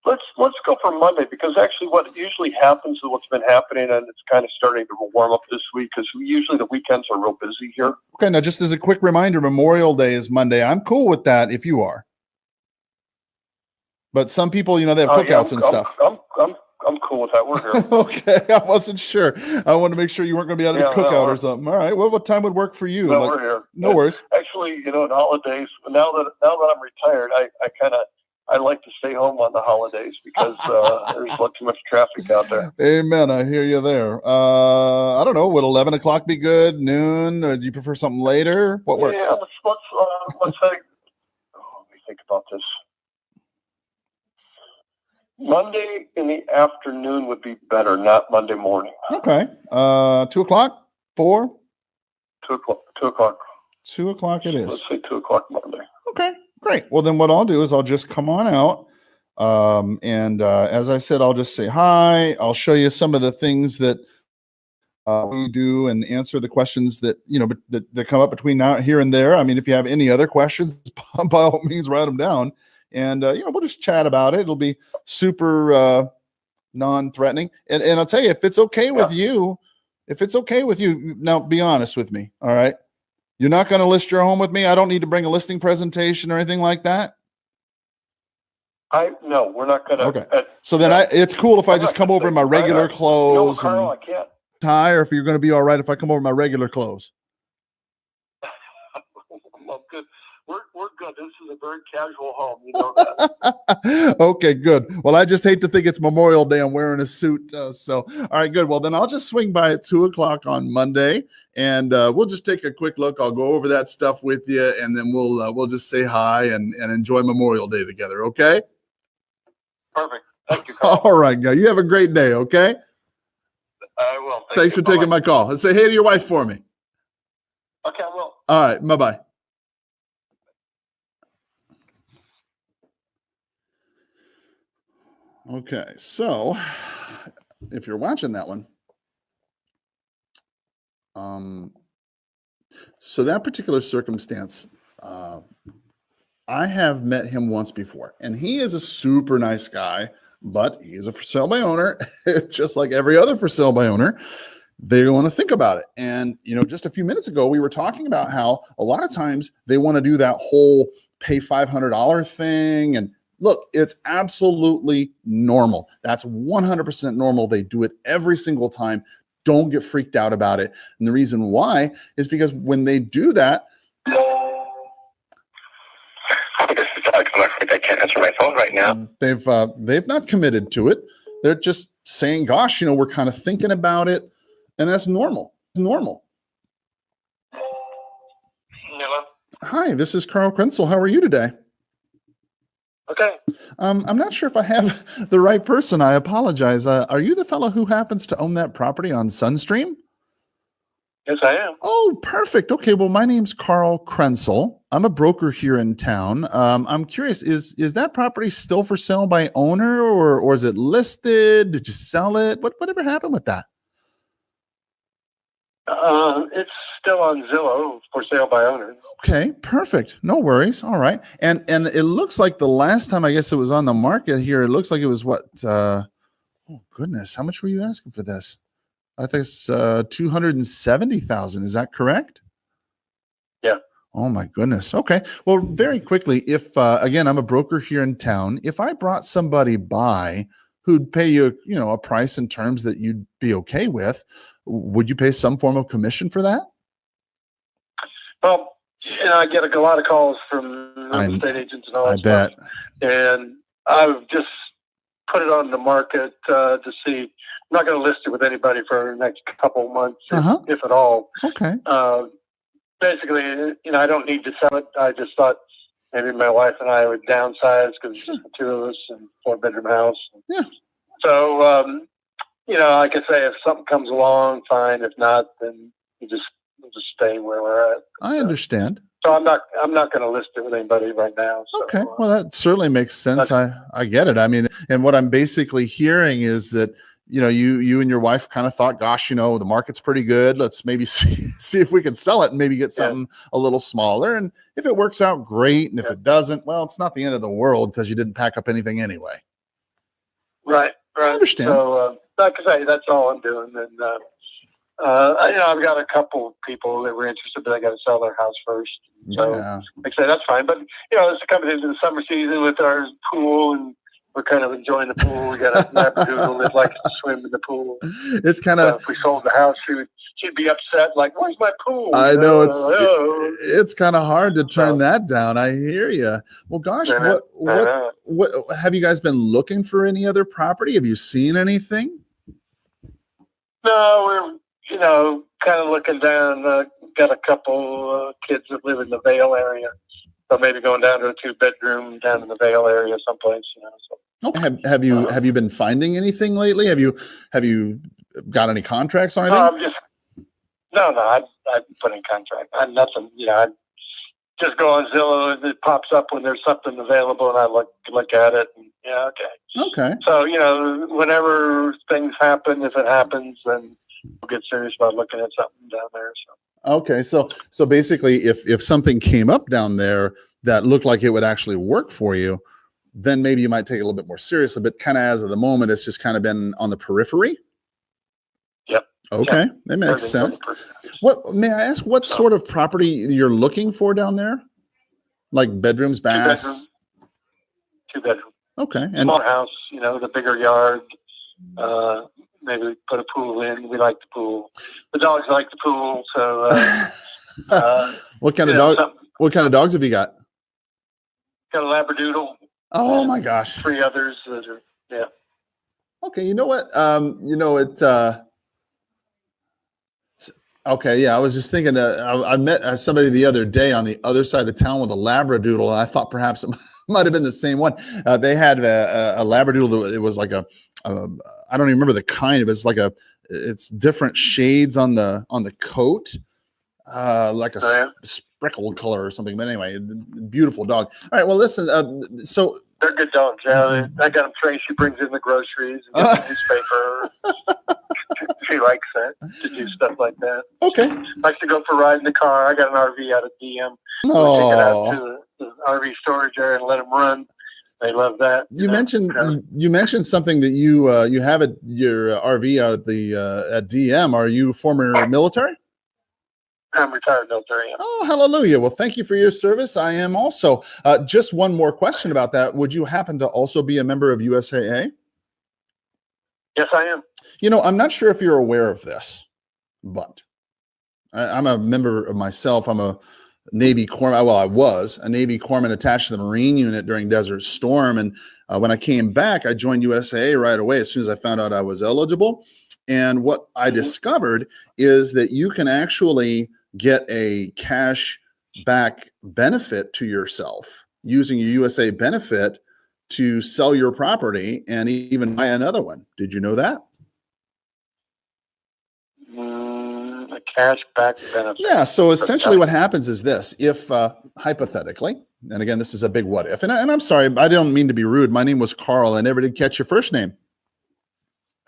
[SPEAKER 5] Let's go for Monday, because actually what usually happens is what's been happening, and it's kind of starting to warm up this week, because usually the weekends are real busy here.
[SPEAKER 1] Okay, now just as a quick reminder, Memorial Day is Monday. I'm cool with that if you are. But some people, they have cookouts and stuff.
[SPEAKER 5] I'm cool with that. We're here.
[SPEAKER 1] Okay, I wasn't sure. I wanted to make sure you weren't going to be out of a cookout or something. All right. Well, what time would work for you?
[SPEAKER 5] No, we're here.
[SPEAKER 1] No worries.
[SPEAKER 5] Actually, in holidays, now that I'm retired, I like to stay home on the holidays because there's too much traffic out there.
[SPEAKER 1] Amen. I hear you there. I don't know. Would 11 o'clock be good? Noon? Or do you prefer something later? What works?
[SPEAKER 5] Yeah, let's say. Let me think about this. Monday in the afternoon would be better, not Monday morning.
[SPEAKER 1] Okay. 2 o'clock? 4?
[SPEAKER 5] 2 o'clock. 2 o'clock.
[SPEAKER 1] 2 o'clock it is.
[SPEAKER 5] Let's say 2 o'clock Monday.
[SPEAKER 1] Okay, great. Well, then what I'll do is I'll just come on out. And as I said, I'll just say hi. I'll show you some of the things that we do and answer the questions that, that come up between now, here and there. I mean, if you have any other questions, by all means, write them down. And, we'll just chat about it. It'll be super non-threatening. And I'll tell you, if it's okay with you, now be honest with me. All right. You're not going to list your home with me. I don't need to bring a listing presentation or anything like that.
[SPEAKER 5] No, we're not going to.
[SPEAKER 1] Okay. So then it's cool if I just come over in my regular clothes.
[SPEAKER 5] No, Carl, I can't.
[SPEAKER 1] Tie, or if you're going to be all right if I come over in my regular clothes.
[SPEAKER 5] Well, good. We're good. This is a very casual home. You know that.
[SPEAKER 1] Okay, good. Well, I just hate to think it's Memorial Day. I'm wearing a suit. So, all right, good. Well, then I'll just swing by at 2 o'clock on Monday, and we'll just take a quick look. I'll go over that stuff with you, and then we'll just say hi and enjoy Memorial Day together. Okay.
[SPEAKER 5] Perfect. Thank you, Carl.
[SPEAKER 1] All right, guy. You have a great day. Okay.
[SPEAKER 5] I will.
[SPEAKER 1] Thanks for taking my call. And say hey to your wife for me.
[SPEAKER 5] Okay, well.
[SPEAKER 1] All right. Bye-bye. Okay. So if you're watching that one, so that particular circumstance, I have met him once before, and he is a super nice guy, but he's a for sale by owner, just like every other for sale by owner. They want to think about it. And, just a few minutes ago, we were talking about how a lot of times they want to do that whole pay $500 thing. And look, it's absolutely normal. That's 100% normal. They do it every single time. Don't get freaked out about it. And the reason why is because when they do that,
[SPEAKER 3] I can't answer my phone right now.
[SPEAKER 1] They've not committed to it. They're just saying, gosh, we're kind of thinking about it. And that's normal. Normal.
[SPEAKER 5] Hello.
[SPEAKER 1] Hi, this is Carl Krenzel. How are you today?
[SPEAKER 5] Okay.
[SPEAKER 1] I'm not sure if I have the right person. I apologize. Are you the fellow who happens to own that property on Sunstream?
[SPEAKER 5] Yes, I am.
[SPEAKER 1] Oh, perfect. Okay. Well, my name's Carl Krenzel. I'm a broker here in town. I'm curious, is that property still for sale by owner or is it listed? Did you sell it? Whatever happened with that?
[SPEAKER 5] It's still on Zillow for sale by owner.
[SPEAKER 1] Okay, perfect. No worries. All right. And it looks like the last time I guess it was on the market here, it looks like it was what? Oh goodness, how much were you asking for this? I think it's 270,000. Is that correct?
[SPEAKER 5] Yeah.
[SPEAKER 1] Oh my goodness. Okay. Well, very quickly, if again, I'm a broker here in town. If I brought somebody by who'd pay you, a price and terms that you'd be okay with, would you pay some form of commission for that?
[SPEAKER 5] Well, I get a lot of calls from real estate agents and all that stuff.
[SPEAKER 1] I bet.
[SPEAKER 5] And I've just put it on the market to see. I'm not going to list it with anybody for the next couple of months, if at all.
[SPEAKER 1] Okay.
[SPEAKER 5] Basically, I don't need to sell it. I just thought maybe my wife and I would downsize because it's just the two of us and 4-bedroom house.
[SPEAKER 1] Yeah.
[SPEAKER 5] So, like I say, if something comes along, fine. If not, then we'll just stay where we're at.
[SPEAKER 1] I understand.
[SPEAKER 5] So I'm not going to list it with anybody right now. So,
[SPEAKER 1] okay. Well, that certainly makes sense. I get it. I mean, and what I'm basically hearing is that, you and your wife kind of thought, gosh, the market's pretty good. Let's maybe see if we can sell it and maybe get something a little smaller. And if it works out, great. And if it doesn't, well, it's not the end of the world because you didn't pack up anything anyway.
[SPEAKER 5] Right.
[SPEAKER 1] I understand.
[SPEAKER 5] So, like I say, that's all I'm doing. And, I've got a couple of people that were interested, but they got to sell their house first. So, like I say, that's fine. But, it's coming into the summer season with our pool, and we're kind of enjoying the pool. We got a labradoodle that likes to swim in the pool.
[SPEAKER 1] It's kind of.
[SPEAKER 5] If we sold the house, she'd be upset, like, "Where's my pool?"
[SPEAKER 1] I know it's kind of hard to turn that down. I hear you. Well, gosh, what have you guys been looking for? Any other property? Have you seen anything?
[SPEAKER 5] No, we're kind of looking down. Got a couple kids that live in the Vale area, so maybe going down to a 2-bedroom down in the Vale area someplace. So.
[SPEAKER 1] Okay. Have you been finding anything lately? Have you got any contracts or anything?
[SPEAKER 5] I've put in contract. I'm nothing. I just go on Zillow and it pops up when there's something available, and I look at it. And, okay. So whenever things happen, if it happens, then we'll get serious about looking at something down there. So.
[SPEAKER 1] Okay. So basically, if something came up down there that looked like it would actually work for you, then maybe you might take it a little bit more seriously. But kind of as of the moment, it's just kind of been on the periphery.
[SPEAKER 5] Yep.
[SPEAKER 1] Okay, that makes sense. What may I ask? What sort of property you're looking for down there? Like bedrooms, baths?
[SPEAKER 5] 2-bedroom.
[SPEAKER 1] Okay. And
[SPEAKER 5] small house, the bigger yard. Maybe put a pool in. We like the pool. The dogs like the pool. So,
[SPEAKER 1] what kind of dog? What kind of dogs have you got?
[SPEAKER 5] Got a labradoodle.
[SPEAKER 1] Oh my gosh!
[SPEAKER 5] 3 others.
[SPEAKER 1] Okay, you know what? Okay, yeah. I was just thinking. I met somebody the other day on the other side of town with a labradoodle, and I thought perhaps it might have been the same one. They had a labradoodle. It was like I don't even remember the kind. It was like it's different shades on the coat. like a
[SPEAKER 5] Oh, yeah?
[SPEAKER 1] speckled color or something. But anyway, beautiful dog. All right. Well, listen. So
[SPEAKER 5] They're good dogs. Yeah, I got them trained. She brings in the groceries and gets the newspaper. She likes that to do stuff like that.
[SPEAKER 1] okay.
[SPEAKER 5] Likes to go for a ride in the car. I got an RV out of DM. We take it out
[SPEAKER 1] Oh,
[SPEAKER 5] to the RV storage area and let them run. They love that.
[SPEAKER 1] you
[SPEAKER 5] know.
[SPEAKER 1] mentioned
[SPEAKER 5] Yeah.
[SPEAKER 1] you mentioned something that you have your RV out at the at DM. Are you former military?
[SPEAKER 5] I'm retired military. Yeah.
[SPEAKER 1] Oh, hallelujah. Well, thank you for your service. I am also. Just one more question about that. Would you happen to also be a member of USAA?
[SPEAKER 5] Yes, I am.
[SPEAKER 1] You know, I'm not sure if you're aware of this, but I'm a member of myself. I'm a Navy corpsman. Well, I was a Navy corpsman attached to the Marine unit during Desert Storm. And when I came back, I joined USAA right away as soon as I found out I was eligible. And what I discovered is that you can actually get a cash back benefit to yourself using a USA benefit to sell your property and even buy another one. Did you know that?
[SPEAKER 5] A cash back benefit.
[SPEAKER 1] Yeah. So essentially what happens is this, if hypothetically, and again, this is a big what if, and I'm sorry, I don't mean to be rude. My name was Carl. I never did catch your first name.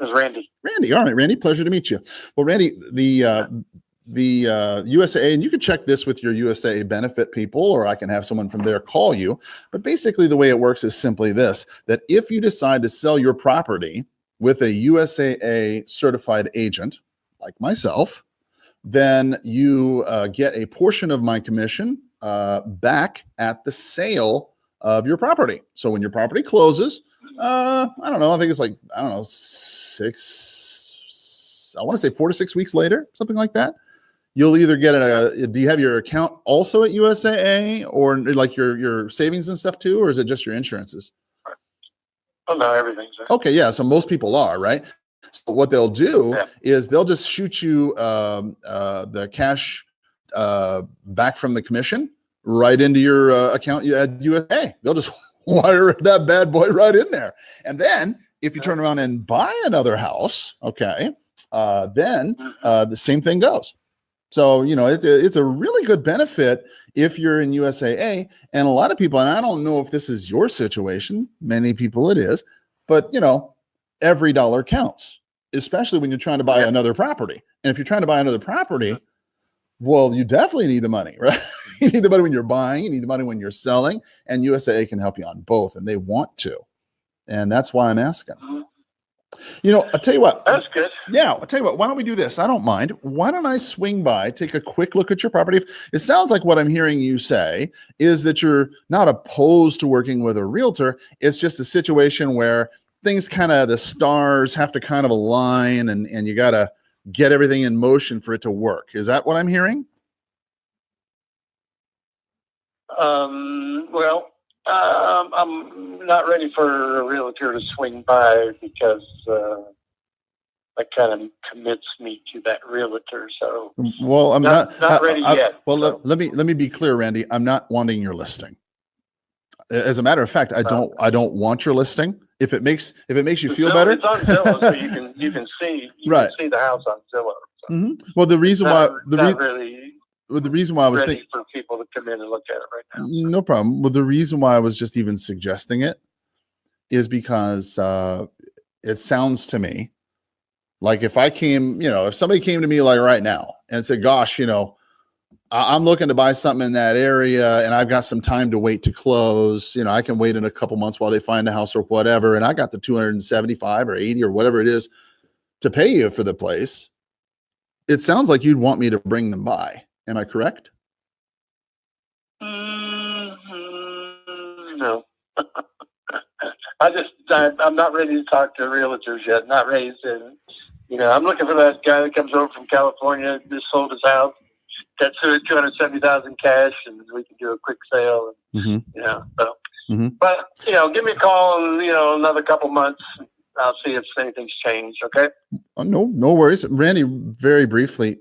[SPEAKER 5] It was Randy.
[SPEAKER 1] Randy. All right, Randy, pleasure to meet you. Well, Randy, the USAA, and you can check this with your USAA benefit people, or I can have someone from there call you. But basically the way it works is simply this, that if you decide to sell your property with a USAA certified agent like myself, then you get a portion of my commission back at the sale of your property. So when your property closes, I don't know, I think it's like, I don't know, 4 to 6 weeks later, something like that. You'll either get do you have your account also at USAA or like your savings and stuff too, or is it just your insurances?
[SPEAKER 5] Oh, no, everything's there.
[SPEAKER 1] Okay, yeah. So most people are, right? So what they'll do is they'll just shoot you the cash back from the commission right into your account at USAA. They'll just wire that bad boy right in there. And then if you turn around and buy another house, okay, then the same thing goes. So, you know, it's a really good benefit if you're in USAA. And a lot of people, and I don't know if this is your situation, many people it is, but, you know, every dollar counts, especially when you're trying to buy another property. And if you're trying to buy another property, well, you definitely need the money, right? You need the money when you're buying, you need the money when you're selling, and USAA can help you on both, and they want to. And that's why I'm asking. You know, I'll tell you what.
[SPEAKER 5] That's good.
[SPEAKER 1] Yeah, I'll tell you what. Why don't we do this? I don't mind. Why don't I swing by, take a quick look at your property? It sounds like what I'm hearing you say is that you're not opposed to working with a realtor. It's just a situation where things kind of, the stars have to kind of align and you got to get everything in motion for it to work. Is that what I'm hearing?
[SPEAKER 5] Well, I'm not ready for a realtor to swing by because that kind of commits me to that realtor. So,
[SPEAKER 1] well, I'm not
[SPEAKER 5] ready yet.
[SPEAKER 1] Well,
[SPEAKER 5] so.
[SPEAKER 1] let me be clear, Randy. I'm not wanting your listing. As a matter of fact, I don't want your listing. If it makes you feel better,
[SPEAKER 5] it's on Zillow, so you can see can see the house on Zillow. So.
[SPEAKER 1] Well, the reason why
[SPEAKER 5] the
[SPEAKER 1] reason why I was
[SPEAKER 5] ready for people to come in and look at it right now.
[SPEAKER 1] No problem. Well, the reason why I was just even suggesting it is because it sounds to me like if somebody came to me like right now and said, "Gosh, you know, I'm looking to buy something in that area and I've got some time to wait to close. You know, I can wait in a couple months while they find a house or whatever. And I got the 275 or 80 or whatever it is to pay you for the place." It sounds like you'd want me to bring them by. Am I correct?
[SPEAKER 5] No. I'm not ready to talk to realtors yet. Not ready to, I'm looking for that guy that comes over from California, just sold his house, got $270,000 cash, and we can do a quick sale. And, But, give me a call in, another couple months. I'll see if anything's changed. Okay.
[SPEAKER 1] No worries. Randy, very briefly,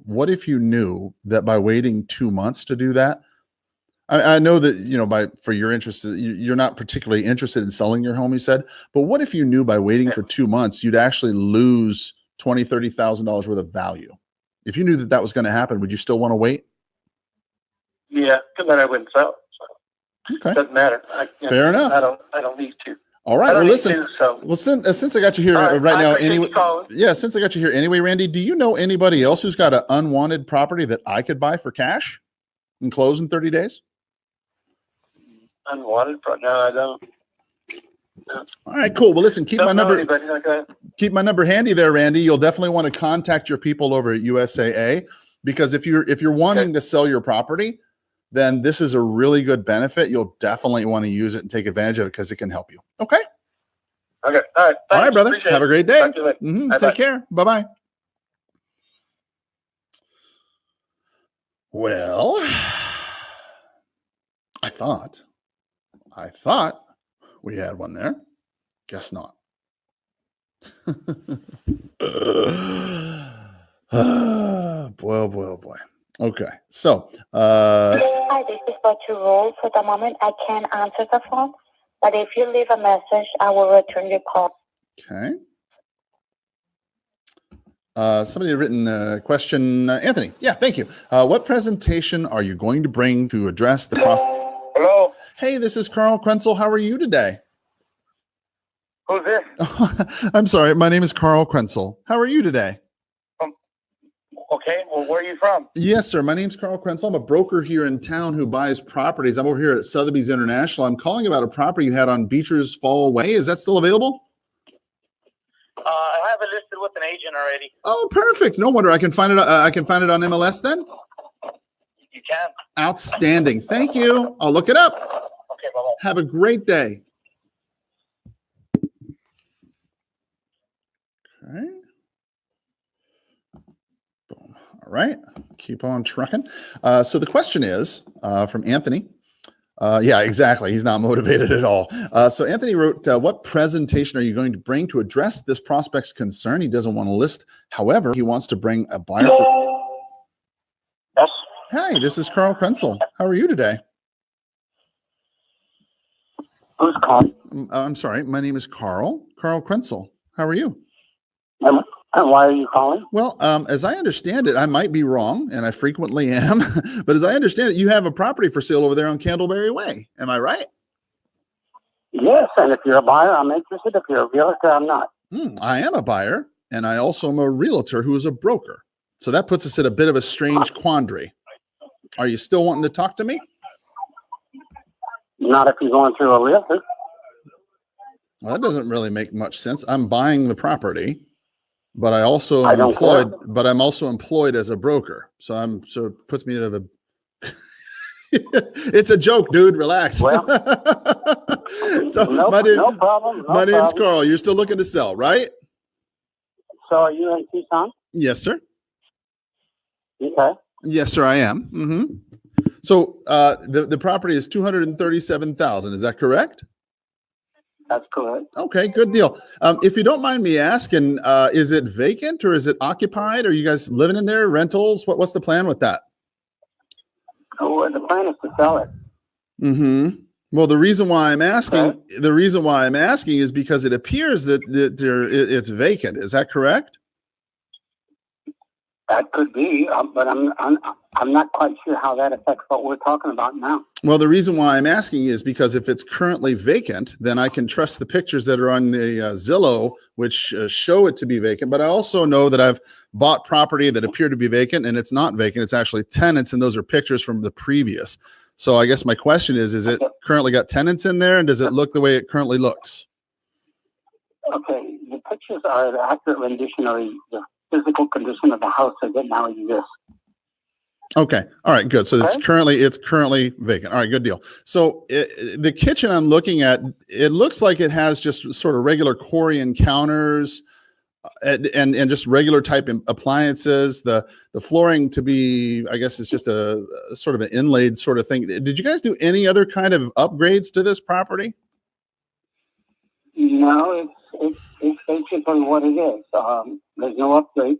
[SPEAKER 1] what if you knew that by waiting 2 months to do that? I know that, for your interest, you're not particularly interested in selling your home, you said, but what if you knew by waiting for 2 months, you'd actually lose $20,000, $30,000 worth of value? If you knew that that was going to happen, would you still want to wait?
[SPEAKER 4] Yeah, because then I wouldn't sell. So
[SPEAKER 1] Okay.
[SPEAKER 4] doesn't matter.
[SPEAKER 1] Fair enough.
[SPEAKER 4] I don't need to.
[SPEAKER 1] All right.
[SPEAKER 4] I don't
[SPEAKER 1] Well,
[SPEAKER 4] need
[SPEAKER 1] listen.
[SPEAKER 4] to, so.
[SPEAKER 1] Well, since I got you here
[SPEAKER 4] All
[SPEAKER 1] right
[SPEAKER 4] I
[SPEAKER 1] now,
[SPEAKER 4] appreciate
[SPEAKER 1] anyway.
[SPEAKER 4] you calling.
[SPEAKER 1] Yeah, since I got you here anyway, Randy, do you know anybody else who's got an unwanted property that I could buy for cash and close in 30 days?
[SPEAKER 4] Unwanted? No, I don't. No.
[SPEAKER 1] All right, cool. Well, listen, keep
[SPEAKER 4] Don't
[SPEAKER 1] my
[SPEAKER 4] know
[SPEAKER 1] number.
[SPEAKER 4] anybody like that.
[SPEAKER 1] Keep my number handy there, Randy. You'll definitely want to contact your people over at USAA, because if you're wanting to sell your property, then this is a really good benefit. You'll definitely want to use it and take advantage of it because it can help you. Okay.
[SPEAKER 4] Okay. All right.
[SPEAKER 1] All right, brother.
[SPEAKER 4] Appreciate
[SPEAKER 1] Have
[SPEAKER 4] it.
[SPEAKER 1] a great day.
[SPEAKER 4] Talk to you later. Bye-bye.
[SPEAKER 1] Take care. Bye-bye. Well, I thought we had one there. Guess not. Boy. Okay. So,
[SPEAKER 6] Hi, this is what you roll. For the moment, I can't answer the phone, but if you leave a message, I will return your call.
[SPEAKER 1] okay. Somebody had written a question. Anthony. Yeah, thank you. What presentation are you going to bring to address the process?
[SPEAKER 4] Hello.
[SPEAKER 1] Hey, this is Carl Krenzel. How are you today?
[SPEAKER 4] Who's this?
[SPEAKER 1] I'm sorry. My name is Carl Krenzel. How are you today?
[SPEAKER 4] Okay. Well, where are you from?
[SPEAKER 1] Yes, sir. My name's Carl Krenzel. I'm a broker here in town who buys properties. I'm over here at Sotheby's International. I'm calling about a property you had on Beecher's Fall Way. Is that still available?
[SPEAKER 4] I have it listed with an agent already.
[SPEAKER 1] Oh, perfect. No wonder. I can find it. I can find it on MLS then.
[SPEAKER 4] You can.
[SPEAKER 1] Outstanding. Thank you. I'll look it up.
[SPEAKER 4] Okay. Bye-bye.
[SPEAKER 1] Have a great day. Okay. Boom. All right. Keep on trucking. So the question is from Anthony. Yeah, exactly. He's not motivated at all. So Anthony wrote, what presentation are you going to bring to address this prospect's concern? He doesn't want to list. However, he wants to bring a buyer.
[SPEAKER 4] Yes.
[SPEAKER 1] Hi, this is Carl Krenzel. How are you today?
[SPEAKER 4] Who's calling?
[SPEAKER 1] I'm sorry. My name is Carl Krenzel. How are you?
[SPEAKER 4] And why are you calling?
[SPEAKER 1] Well, as I understand it, I might be wrong, and I frequently am, but as I understand it, you have a property for sale over there on Candleberry Way. Am I right?
[SPEAKER 4] Yes, and if you're a buyer, I'm interested. If you're a realtor, I'm not.
[SPEAKER 1] I am a buyer, and I also am a realtor who is a broker. So that puts us at a bit of a strange quandary. Are you still wanting to talk to me?
[SPEAKER 4] Not if you're going through a realtor.
[SPEAKER 1] Well, that doesn't really make much sense. I'm buying the property, but I'm also employed as a broker. So it puts me in a it's a joke, dude. Relax.
[SPEAKER 4] Well,
[SPEAKER 1] so
[SPEAKER 4] no problem.
[SPEAKER 1] My name's Carl. You're still looking to sell, right?
[SPEAKER 4] So are you in Tucson?
[SPEAKER 1] Yes, sir.
[SPEAKER 4] Okay.
[SPEAKER 1] Yes, sir, I am. So the property is $237,000. Is that correct?
[SPEAKER 4] That's correct.
[SPEAKER 1] Okay, good deal. If you don't mind me asking, is it vacant or is it occupied? Are you guys living in there? Rentals? What's the plan with that?
[SPEAKER 4] Oh, the plan is to sell it.
[SPEAKER 1] Well, the reason why I'm asking is because it appears that it's vacant. Is that correct?
[SPEAKER 4] That could be, but I'm not quite sure how that affects what we're talking about now.
[SPEAKER 1] Well, the reason why I'm asking is because if it's currently vacant, then I can trust the pictures that are on the Zillow, which show it to be vacant. But I also know that I've bought property that appeared to be vacant, and it's not vacant. It's actually tenants, and those are pictures from the previous. So I guess my question is it currently got tenants in there, and does it look the way it currently looks?
[SPEAKER 4] Okay, the pictures are the accurate rendition of the physical condition of the house as it now exists.
[SPEAKER 1] Okay. All right, good. So it's currently vacant. All right, good deal. So the kitchen I'm looking at, it looks like it has just sort of regular Corian counters and just regular type appliances. The flooring to be, I guess, it's just a sort of an inlaid sort of thing. Did you guys do any other kind of upgrades to this property?
[SPEAKER 4] No, it's basically what it is. There's no upgrade.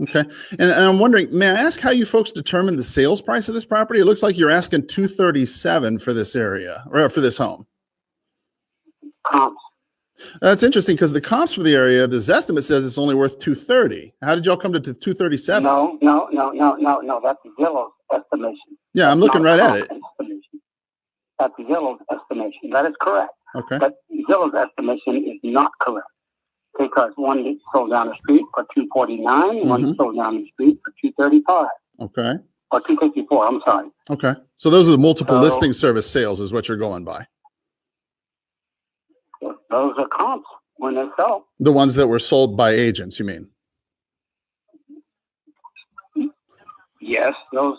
[SPEAKER 1] Okay. And I'm wondering, may I ask how you folks determined the sales price of this property? It looks like you're asking $237,000 for this area or for this home.
[SPEAKER 4] Comps.
[SPEAKER 1] That's interesting because the comps for the area, the Zestimate says it's only worth $230. How did y'all come to $237?
[SPEAKER 7] No. That's Zillow's estimation.
[SPEAKER 1] Yeah, I'm looking right at it.
[SPEAKER 7] Estimation. That's Zillow's estimation. That is correct.
[SPEAKER 1] Okay.
[SPEAKER 7] But Zillow's estimation is not correct because one is sold down the street for $249, one is sold down the street for $235.
[SPEAKER 1] Okay.
[SPEAKER 7] Or $254. I'm sorry.
[SPEAKER 1] Okay. So those are the multiple listing service sales, is what you're going by.
[SPEAKER 7] Those are comps when they sell.
[SPEAKER 1] The ones that were sold by agents, you mean?
[SPEAKER 7] Yes, those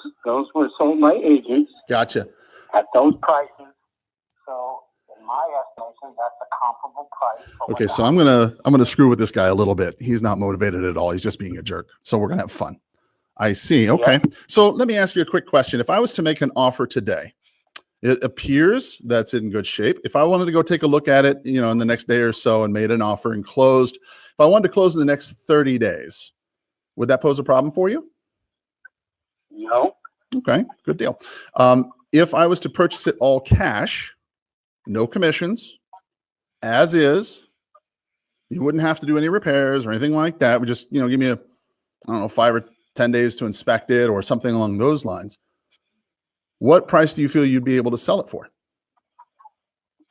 [SPEAKER 7] were sold by agents.
[SPEAKER 1] Gotcha.
[SPEAKER 7] At those prices. So in my estimation, that's a comparable price.
[SPEAKER 1] Okay, so I'm gonna screw with this guy a little bit. He's not motivated at all. He's just being a jerk. So we're gonna have fun. I see. Okay. Yeah. So let me ask you a quick question. If I was to make an offer today, it appears that's in good shape. If I wanted to go take a look at it, in the next day or so and made an offer and closed, if I wanted to close in the next 30 days, would that pose a problem for you?
[SPEAKER 7] No.
[SPEAKER 1] Okay, good deal. If I was to purchase it all cash, no commissions, as is, you wouldn't have to do any repairs or anything like that. We just, give me 5 or 10 days to inspect it or something along those lines. What price do you feel you'd be able to sell it for?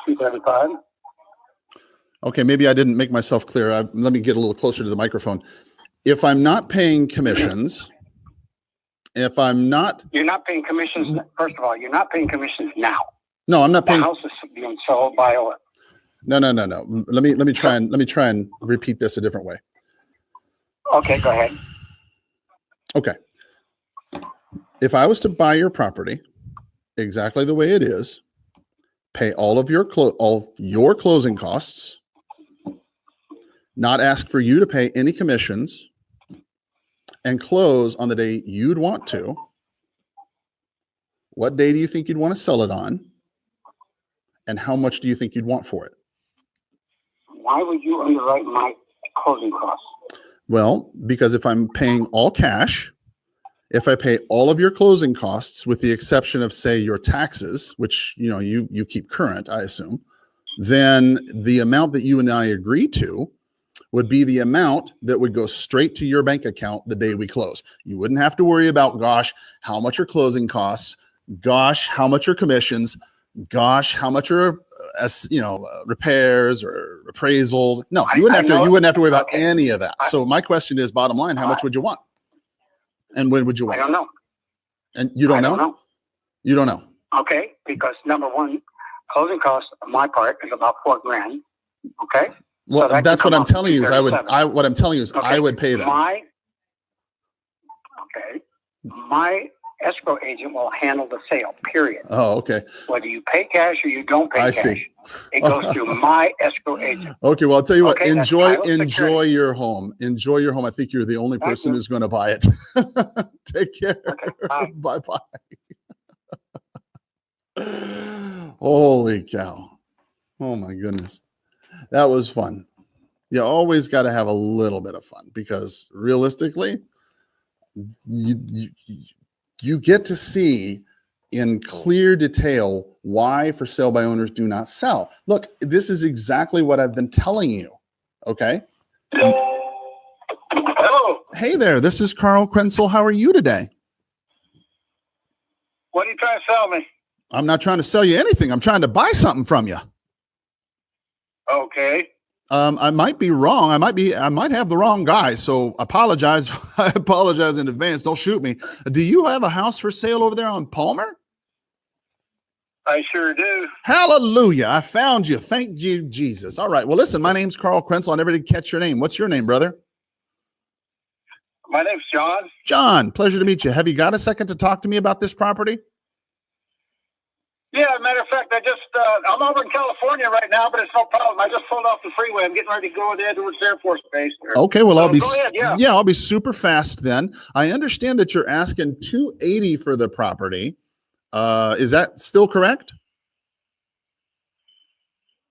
[SPEAKER 7] $235.
[SPEAKER 1] Okay, maybe I didn't make myself clear. Let me get a little closer to the microphone. If I'm not paying commissions,
[SPEAKER 7] You're not paying commissions. First of all, you're not paying commissions now.
[SPEAKER 1] No, I'm not paying.
[SPEAKER 7] The house is being sold by a.
[SPEAKER 1] No. Let me try and repeat this a different way.
[SPEAKER 7] Okay, go ahead.
[SPEAKER 1] Okay. If I was to buy your property exactly the way it is, pay all of your closing costs, not ask for you to pay any commissions, and close on the day you'd want to, what day do you think you'd want to sell it on? And how much do you think you'd want for it?
[SPEAKER 7] Why would you underwrite my closing costs?
[SPEAKER 1] Well, because if I'm paying all cash, if I pay all of your closing costs with the exception of, say, your taxes, which you keep current, I assume, then the amount that you and I agree to would be the amount that would go straight to your bank account the day we close. You wouldn't have to worry about, gosh, how much are closing costs? Gosh, how much are commissions? Gosh, how much are repairs or appraisals? No, you wouldn't have to worry about any of that. So my question is, bottom line, how much would you want? And when would you want?
[SPEAKER 7] I don't know.
[SPEAKER 1] And you don't know?
[SPEAKER 7] I don't know.
[SPEAKER 1] You don't know.
[SPEAKER 7] Okay, because number one, closing costs on my part is about $4,000. Okay.
[SPEAKER 1] Well,
[SPEAKER 7] so
[SPEAKER 1] that's what I'm telling you is I would pay that.
[SPEAKER 7] My escrow agent will handle the sale, period.
[SPEAKER 1] Oh, okay.
[SPEAKER 7] Whether you pay cash or you don't pay cash,
[SPEAKER 1] see.
[SPEAKER 7] It goes through my escrow agent.
[SPEAKER 1] Okay, well, I'll tell you what, enjoy
[SPEAKER 7] security.
[SPEAKER 1] your home. Enjoy your home. I think you're the only person who's going to buy it. Take care. Okay, bye-bye. Holy cow. Oh, my goodness. That was fun. You always got to have a little bit of fun because realistically, you get to see in clear detail why for sale by owners do not sell. Look, this is exactly what I've been telling you. Okay.
[SPEAKER 7] Hello.
[SPEAKER 1] Hey there. This is Carl Krenzel. How are you today?
[SPEAKER 7] What are you trying to sell me?
[SPEAKER 1] I'm not trying to sell you anything. I'm trying to buy something from you.
[SPEAKER 7] Okay.
[SPEAKER 1] I might be wrong. I might have the wrong guy. So apologize. I apologize in advance. Don't shoot me. Do you have a house for sale over there on Palmer?
[SPEAKER 7] I sure do.
[SPEAKER 1] Hallelujah. I found you. Thank you, Jesus. All right. Well, listen, my name's Carl Krenzel. I never did catch your name. What's your name, brother?
[SPEAKER 7] My name's John.
[SPEAKER 1] John, pleasure to meet you. Have you got a second to talk to me about this property?
[SPEAKER 7] Yeah, matter of fact, I'm over in California right now, but it's no problem. I just pulled off the freeway. I'm getting ready to go to Edwards Air Force Base.
[SPEAKER 1] Okay, well,
[SPEAKER 7] go ahead,
[SPEAKER 1] I'll be super fast then. I understand that you're asking $280 for the property. Is that still correct?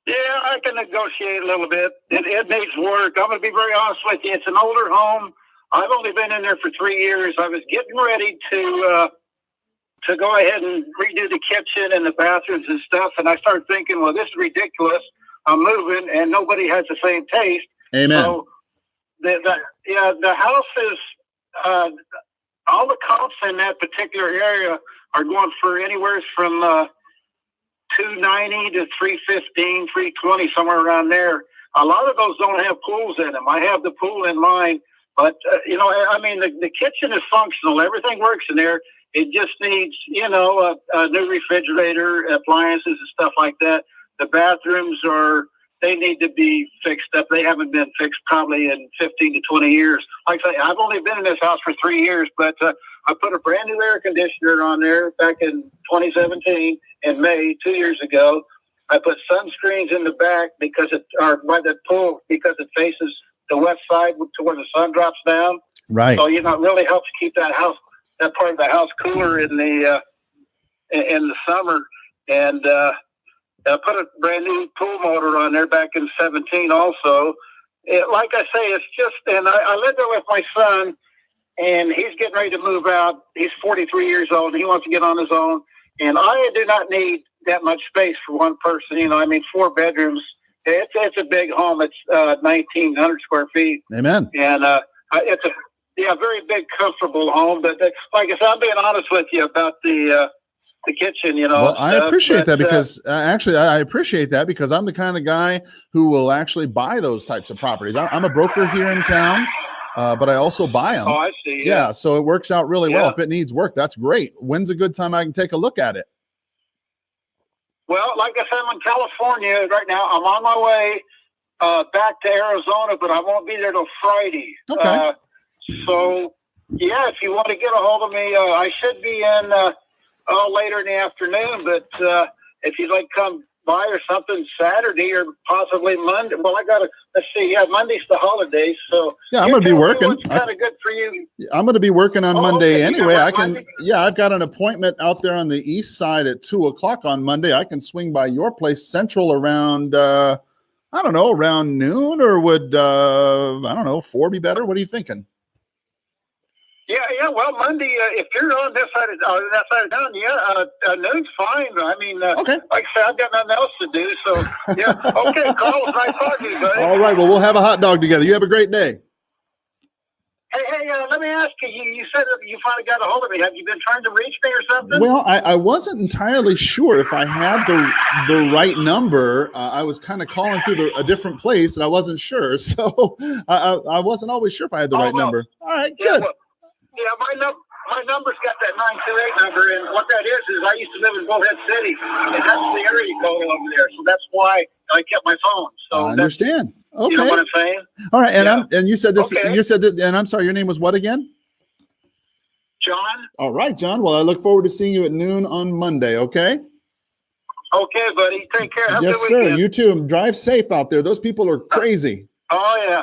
[SPEAKER 7] Yeah, I can negotiate a little bit. It needs work. I'm going to be very honest with you. It's an older home. I've only been in there for 3 years. I was getting ready to go ahead and redo the kitchen and the bathrooms and stuff. And I started thinking, well, this is ridiculous. I'm moving, and nobody has the same taste.
[SPEAKER 1] Amen.
[SPEAKER 7] So the house is all the comps in that particular area are going for anywhere from 290 to 315, 320, somewhere around there. A lot of those don't have pools in them. I have the pool in mine, but the kitchen is functional. Everything works in there. It just needs, a new refrigerator, appliances, and stuff like that. The bathrooms they need to be fixed up. They haven't been fixed probably in 15 to 20 years. Like I say, I've only been in this house for 3 years, but I put a brand new air conditioner on there back in 2017 in May, 2 years ago. I put sunscreens in the back by the pool because it faces the west side to where the sun drops down.
[SPEAKER 1] Right.
[SPEAKER 7] So, it really helps keep that part of the house cooler in the summer. And I put a brand new pool motor on there back in 17 also. Like I say, it's just, and I live there with my son, and he's getting ready to move out. He's 43 years old, and he wants to get on his own. And I do not need that much space for one person. 4 bedrooms. It's a big home. It's 1,900 square feet.
[SPEAKER 1] Amen.
[SPEAKER 7] And it's a very big, comfortable home. But like I said, I'm being honest with you about the kitchen,
[SPEAKER 1] Well, I appreciate that because I appreciate that because I'm the kind of guy who will actually buy those types of properties. I'm a broker here in town, but I also buy them.
[SPEAKER 7] Oh, I see.
[SPEAKER 1] Yeah, so it works out really well. If it needs work, that's great. When's a good time I can take a look at it?
[SPEAKER 7] Well, like I said, I'm in California right now. I'm on my way back to Arizona, but I won't be there till Friday.
[SPEAKER 1] Okay.
[SPEAKER 7] So, if you want to get a hold of me, I should be in later in the afternoon, but if you'd like to come by or something Saturday or possibly Monday. Well, let's see. Yeah, Monday's the holiday, so
[SPEAKER 1] I'm going to be working.
[SPEAKER 7] It's kind of good for you.
[SPEAKER 1] I'm going to be working on Monday anyway. I can.
[SPEAKER 7] Monday?
[SPEAKER 1] Yeah, I've got an appointment out there on the east side at 2:00 on Monday. I can swing by your place central around around noon, or would 4 be better? What are you thinking?
[SPEAKER 7] Yeah. Well, Monday, if you're on that side of town, noon's fine.
[SPEAKER 1] Okay.
[SPEAKER 7] Like I said, I've got nothing else to do. So, okay, Carl, nice talking to you, buddy.
[SPEAKER 1] All right. Well, we'll have a hot dog together. You have a great day.
[SPEAKER 7] Hey, let me ask you. You said that you finally got a hold of me. Have you been trying to reach me or something?
[SPEAKER 1] Well, I wasn't entirely sure if I had the right number. I was kind of calling through a different place, and I wasn't sure. So I wasn't always sure if I had the right number. All right, good.
[SPEAKER 7] My number's got that 928 number, and what that is I used to live in Bullhead City, and that's the area code over there. So that's why I kept my phone. So
[SPEAKER 1] I understand. Okay.
[SPEAKER 7] You know what I'm saying?
[SPEAKER 1] All right, and you said this.
[SPEAKER 7] Okay.
[SPEAKER 1] You said that, and I'm sorry, your name was what again?
[SPEAKER 7] John.
[SPEAKER 1] All right, John. Well, I look forward to seeing you at noon on Monday. Okay.
[SPEAKER 7] Okay, buddy. Take care. Have a
[SPEAKER 1] Yes,
[SPEAKER 7] good
[SPEAKER 1] sir.
[SPEAKER 7] weekend.
[SPEAKER 1] You too. Drive safe out there. Those people are crazy.
[SPEAKER 7] Oh yeah.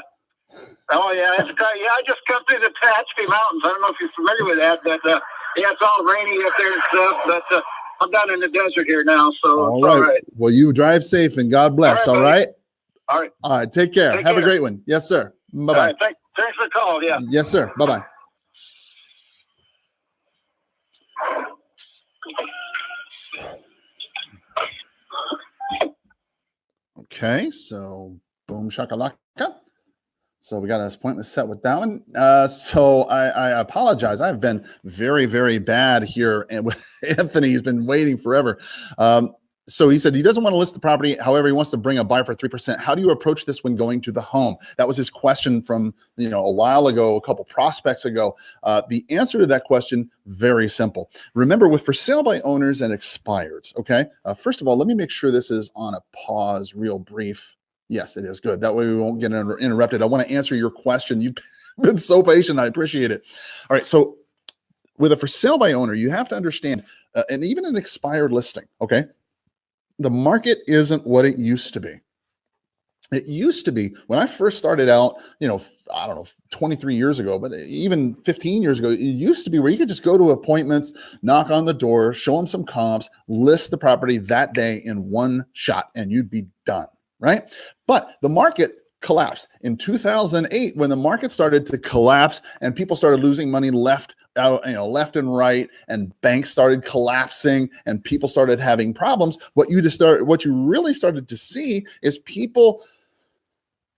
[SPEAKER 7] I just come through the Patchby Mountains. I don't know if you're familiar with that, but it's all rainy up there and stuff. But I'm down in the desert here now, so
[SPEAKER 1] All right. Well, you drive safe and God bless. All right.
[SPEAKER 7] All right.
[SPEAKER 1] All right. Take care. Have a great one. Yes, sir. Bye bye.
[SPEAKER 7] Right, thanks for the call. Yeah.
[SPEAKER 1] Yes, sir. Bye bye. Okay. So boom shakalaka. So we got an appointment set with that one. So I apologize. I've been very, very bad here. And with Anthony, he's been waiting forever. So he said he doesn't want to list the property. However, he wants to bring a buy for 3%. How do you approach this when going to the home? That was his question from, a while ago, a couple prospects ago. The answer to that question, very simple. Remember, with for sale by owners and expireds, okay? First of all, let me make sure this is on a pause, real brief. Yes, it is. Good. That way we won't get interrupted. I want to answer your question. You've been so patient. I appreciate it. All right. So with a for sale by owner, you have to understand, and even an expired listing, okay? The market isn't what it used to be. It used to be when I first started out, I don't know, 23 years ago, but even 15 years ago, it used to be where you could just go to appointments, knock on the door, show them some comps, list the property that day in one shot, and you'd be done. Right? But the market collapsed in 2008 when the market started to collapse and people started losing money left left and right, and banks started collapsing and people started having problems, what you really started to see is people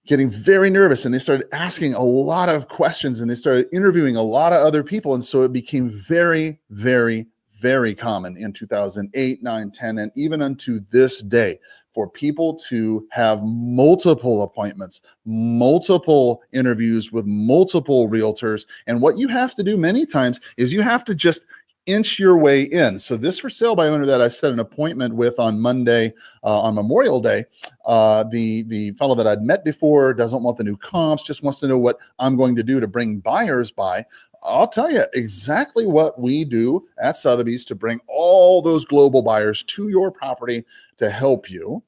[SPEAKER 1] getting very nervous, and they started asking a lot of questions, and they started interviewing a lot of other people. And so it became very, very, very common in 2008, 9, 10, and even unto this day for people to have multiple appointments, multiple interviews with multiple realtors. And what you have to do many times is you have to just inch your way in. So this for sale by owner that I set an appointment with on Monday, on Memorial Day, the fellow that I'd met before doesn't want the new comps, just wants to know what I'm going to do to bring buyers by. I'll tell you exactly what we do at Sotheby's to bring all those global buyers to your property to help you.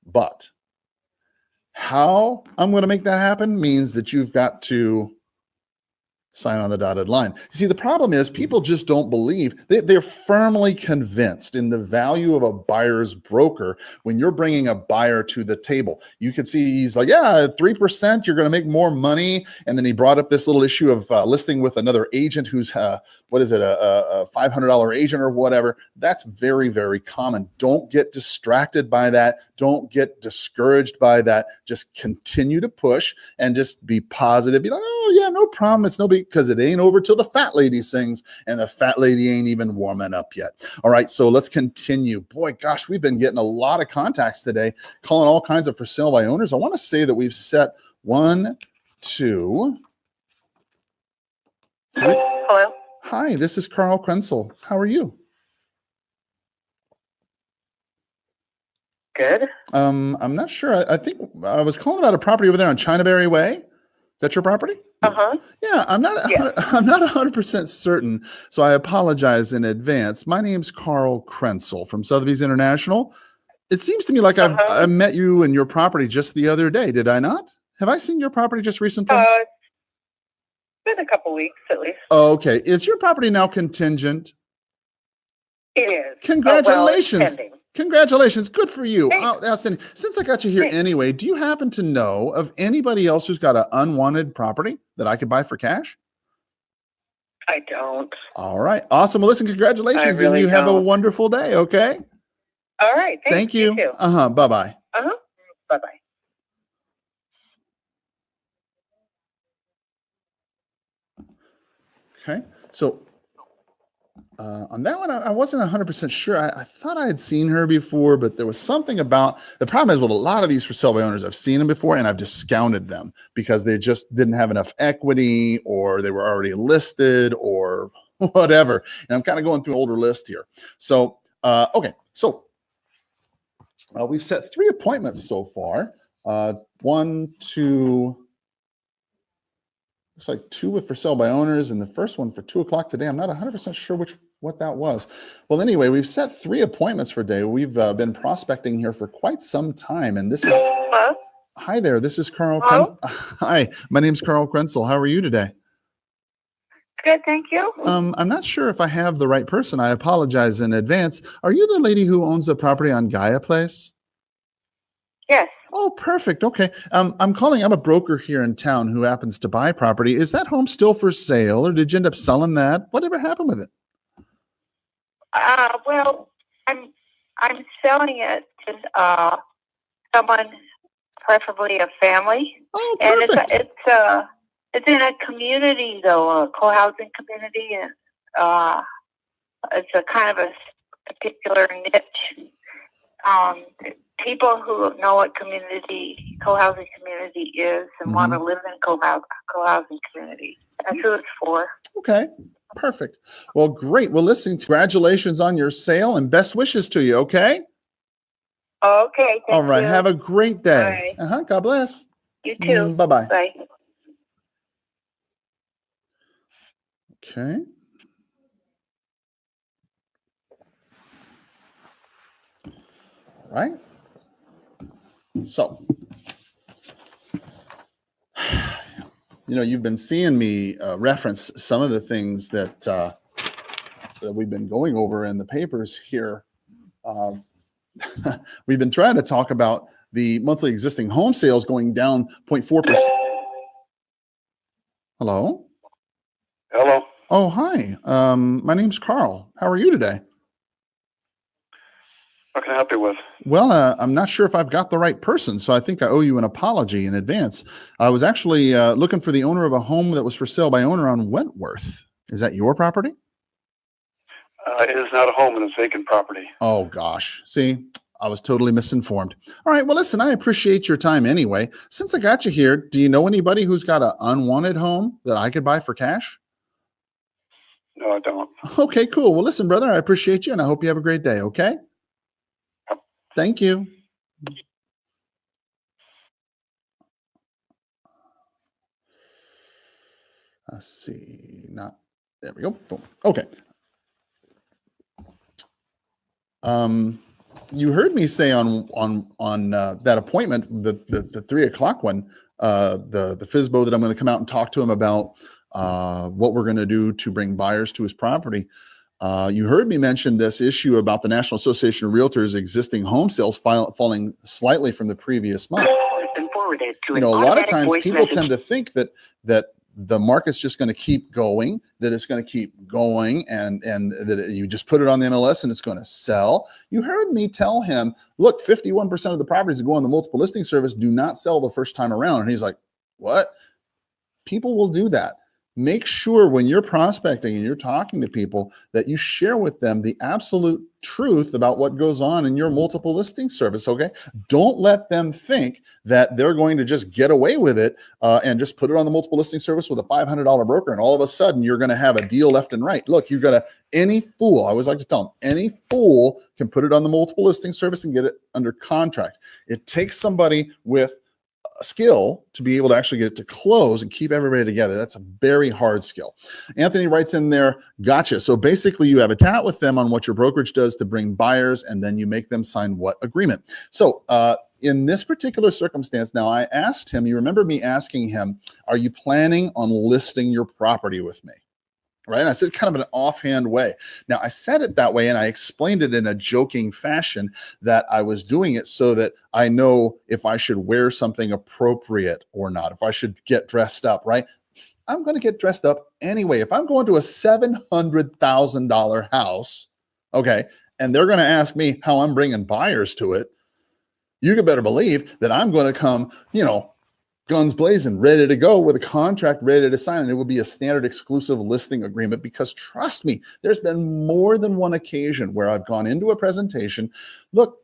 [SPEAKER 1] But how I'm going to make that happen means that you've got to sign on the dotted line. You see, the problem is people just don't believe. They're firmly convinced in the value of a buyer's broker when you're bringing a buyer to the table. You can see he's like, yeah, 3%, you're going to make more money. And then he brought up this little issue of listing with another agent who's, a $500 agent or whatever. That's very, very common. Don't get distracted by that. Don't get discouraged by that. Just continue to push and just be positive. Be like, oh yeah, no problem. It's no big, because it ain't over till the fat lady sings, and the fat lady ain't even warming up yet. All right, so let's continue. Boy, gosh, we've been getting a lot of contacts today, calling all kinds of for sale by owners. I want to say that we've set 1, 2, 3.
[SPEAKER 2] Hello.
[SPEAKER 1] Hi, this is Carl Krenzel. How are you?
[SPEAKER 2] Good.
[SPEAKER 1] I'm not sure. I think I was calling about a property over there on Chinaberry Way. Is that your property?
[SPEAKER 2] Uh-huh.
[SPEAKER 1] Yeah, I'm not 100% certain, so I apologize in advance. My name's Carl Krenzel from Sotheby's International. It seems to me like I met you and your property just the other day. Did I not? Have I seen your property just recently?
[SPEAKER 2] It's been a couple weeks at least.
[SPEAKER 1] Oh, okay. Is your property now contingent?
[SPEAKER 2] It is.
[SPEAKER 1] Congratulations.
[SPEAKER 2] Oh, well, it's pending.
[SPEAKER 1] Congratulations. Good for you.
[SPEAKER 2] Thanks.
[SPEAKER 1] Outstanding. Since I got you here anyway, do you happen to know of anybody else who's got an unwanted property that I could buy for cash?
[SPEAKER 2] I don't.
[SPEAKER 1] All right. Awesome. Well, listen, congratulations.
[SPEAKER 2] Really
[SPEAKER 1] and you have a
[SPEAKER 2] don't.
[SPEAKER 1] wonderful day. Okay.
[SPEAKER 2] All right.
[SPEAKER 1] Thank you.
[SPEAKER 2] You too.
[SPEAKER 1] Bye-bye.
[SPEAKER 2] Bye-bye.
[SPEAKER 1] Okay. So on that one, I wasn't 100% sure. I thought I had seen her before, but there was something about the problem is with a lot of these for sale by owners, I've seen them before and I've discounted them because they just didn't have enough equity or they were already listed or whatever. And I'm kind of going through an older list here. So, okay. So we've set 3 appointments so far. 1, 2, looks like 2 with for sale by owners, and the first one for 2 o'clock today. I'm not 100% sure what that was. Well, anyway, we've set 3 appointments for today. We've been prospecting here for quite some time, and this is.
[SPEAKER 2] Hello?
[SPEAKER 1] Hi there. This is Carl.
[SPEAKER 2] Hello?
[SPEAKER 1] Hi, my name's Carl Krenzel. How are you today?
[SPEAKER 2] Good, thank you.
[SPEAKER 1] I'm not sure if I have the right person. I apologize in advance. Are you the lady who owns the property on Gaia Place?
[SPEAKER 2] Yes.
[SPEAKER 1] Oh, perfect. Okay. I'm a broker here in town who happens to buy property. Is that home still for sale or did you end up selling that? Whatever happened with it?
[SPEAKER 6] Well, I'm selling it to someone, preferably a family.
[SPEAKER 1] Oh,
[SPEAKER 6] And
[SPEAKER 1] perfect.
[SPEAKER 6] it's in a community though, a co-housing community, and it's a kind of a particular niche. People who know what co-housing community is and want to live in co-housing community. That's who it's for.
[SPEAKER 1] Okay. Perfect. Well, great. Well, listen, congratulations on your sale and best wishes to you. Okay.
[SPEAKER 6] Okay. Thank
[SPEAKER 1] All right.
[SPEAKER 6] you.
[SPEAKER 1] Have a great day.
[SPEAKER 6] Bye.
[SPEAKER 1] God bless.
[SPEAKER 6] You too.
[SPEAKER 1] Bye-bye.
[SPEAKER 6] Bye.
[SPEAKER 1] Okay. All right. So, you've been seeing me reference some of the things that we've been going over in the papers here. We've been trying to talk about the monthly existing home sales going down 0.4%. Hello?
[SPEAKER 7] Hello.
[SPEAKER 1] Oh, hi. My name's Carl. How are you today?
[SPEAKER 8] What can I help you with?
[SPEAKER 1] Well, I'm not sure if I've got the right person, so I think I owe you an apology in advance. I was actually looking for the owner of a home that was for sale by owner on Wentworth. Is that your property?
[SPEAKER 8] It is not a home, and it's vacant property.
[SPEAKER 1] Oh, gosh. See, I was totally misinformed. All right. Well, listen, I appreciate your time anyway. Since I got you here, do you know anybody who's got an unwanted home that I could buy for cash?
[SPEAKER 8] No, I don't.
[SPEAKER 1] Okay, cool. Well, listen, brother, I appreciate you, and I hope you have a great day, okay? Thank you. Let's see. There we go. Boom. Okay. You heard me say on that appointment, the 3:00 one, the FSBO, that I'm going to come out and talk to him about what we're going to do to bring buyers to his property. You heard me mention this issue about the National Association of Realtors existing home sales falling slightly from the previous month. A lot of times people tend to think that the market's just going to keep going, that it's going to keep going, and that you just put it on the MLS and it's going to sell. You heard me tell him, look, 51% of the properties that go on the multiple listing service do not sell the first time around. And he's like, what? People will do that. Make sure when you're prospecting and you're talking to people that you share with them the absolute truth about what goes on in your multiple listing service, okay? Don't let them think that they're going to just get away with it and just put it on the multiple listing service with a $500 broker, and all of a sudden you're going to have a deal left and right. Look, any fool, I always like to tell them, any fool can put it on the multiple listing service and get it under contract. It takes somebody with a skill to be able to actually get it to close and keep everybody together. That's a very hard skill. Anthony writes in there, gotcha. So basically you have a chat with them on what your brokerage does to bring buyers, and then you make them sign what agreement. So in this particular circumstance, now I asked him, you remember me asking him, are you planning on listing your property with me? Right? And I said kind of an offhand way. Now I said it that way and I explained it in a joking fashion that I was doing it so that I know if I should wear something appropriate or not, if I should get dressed up, right? I'm going to get dressed up anyway. If I'm going to a $700,000 house, okay, and they're going to ask me how I'm bringing buyers to it, you can better believe that I'm going to come, guns blazing, ready to go with a contract ready to sign. And it will be a standard exclusive listing agreement, because trust me, there's been more than one occasion where I've gone into a presentation. Look,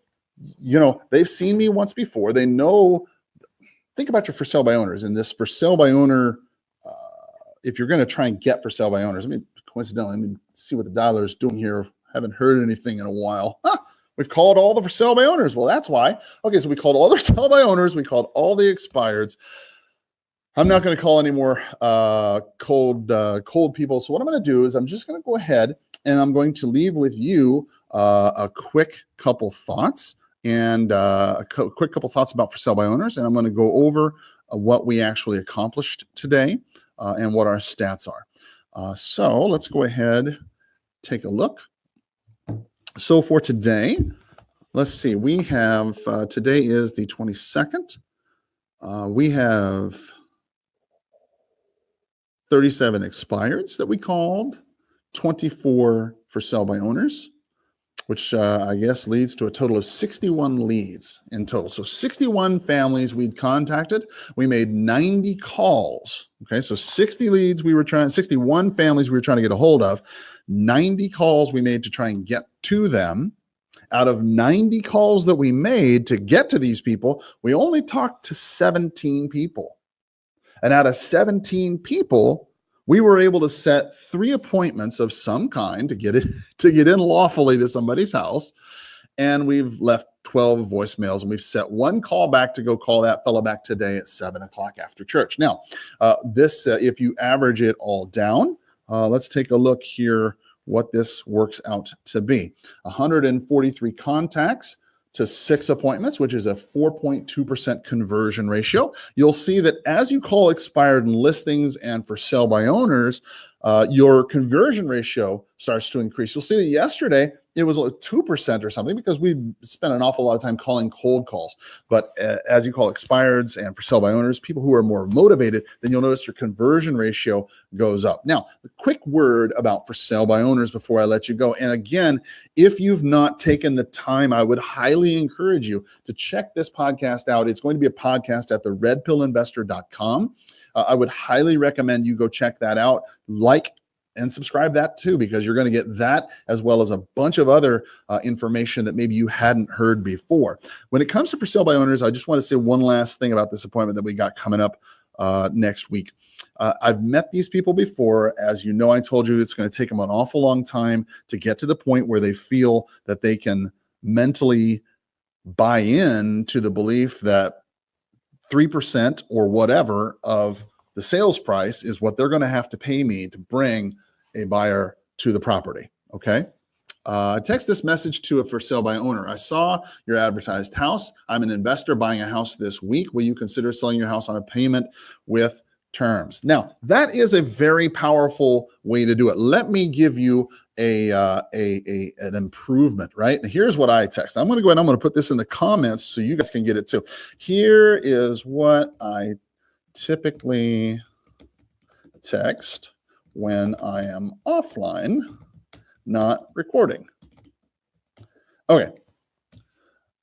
[SPEAKER 1] they've seen me once before. They know, think about your for sale by owners, and this for sale by owner, if you're going to try and get for sale by owners, coincidentally, let me see what the dialer is doing here. Haven't heard anything in a while. We've called all the for sale by owners. Well, that's why. Okay, so we called all the for sale by owners. We called all the expireds. I'm not going to call any more cold people. So what I'm going to do is I'm just going to go ahead and I'm going to leave with you a quick couple thoughts and quick couple thoughts about for sale by owners. And I'm going to go over what we actually accomplished today and what our stats are. So let's go ahead, take a look. So for today, let's see, we have, today is the 22nd. We have 37 expireds that we called, 24 for sale by owners, which I guess leads to a total of 61 leads in total. So 61 families we'd contacted. We made 90 calls. Okay, so 61 families we were trying to get a hold of. 90 calls we made to try and get to them. Out of 90 calls that we made to get to these people, we only talked to 17 people. And out of 17 people, we were able to set 3 appointments of some kind to get in lawfully to somebody's house. And we've left 12 voicemails, and we've set 1 call back to go call that fellow back today at 7:00 after church. Now, if you average it all down, let's take a look here what this works out to be. 143 contacts to 6 appointments, which is a 4.2% conversion ratio. You'll see that as you call expired and listings and for sale by owners, your conversion ratio starts to increase. You'll see that yesterday it was 2% or something because we spent an awful lot of time calling cold calls. But as you call expireds and for sale by owners, people who are more motivated, then you'll notice your conversion ratio goes up. Now, a quick word about for sale by owners before I let you go. And again, if you've not taken the time, I would highly encourage you to check this podcast out. It's going to be a podcast at theredpillinvestor.com. I would highly recommend you go check that out. Like and subscribe that too, because you're going to get that as well as a bunch of other information that maybe you hadn't heard before. When it comes to for sale by owners, I just want to say one last thing about this appointment that we got coming up next week. I've met these people before. As you know, I told you it's going to take them an awful long time to get to the point where they feel that they can mentally buy in to the belief that 3% or whatever of the sales price is what they're going to have to pay me to bring a buyer to the property. Okay. Text this message to a for sale by owner. I saw your advertised house. I'm an investor buying a house this week. Will you consider selling your house on a payment with terms? Now, that is a very powerful way to do it. Let me give you an improvement, right? And here's what I text. I'm going to go ahead and I'm going to put this in the comments so you guys can get it too. Here is what I typically text when I am offline, not recording. Okay.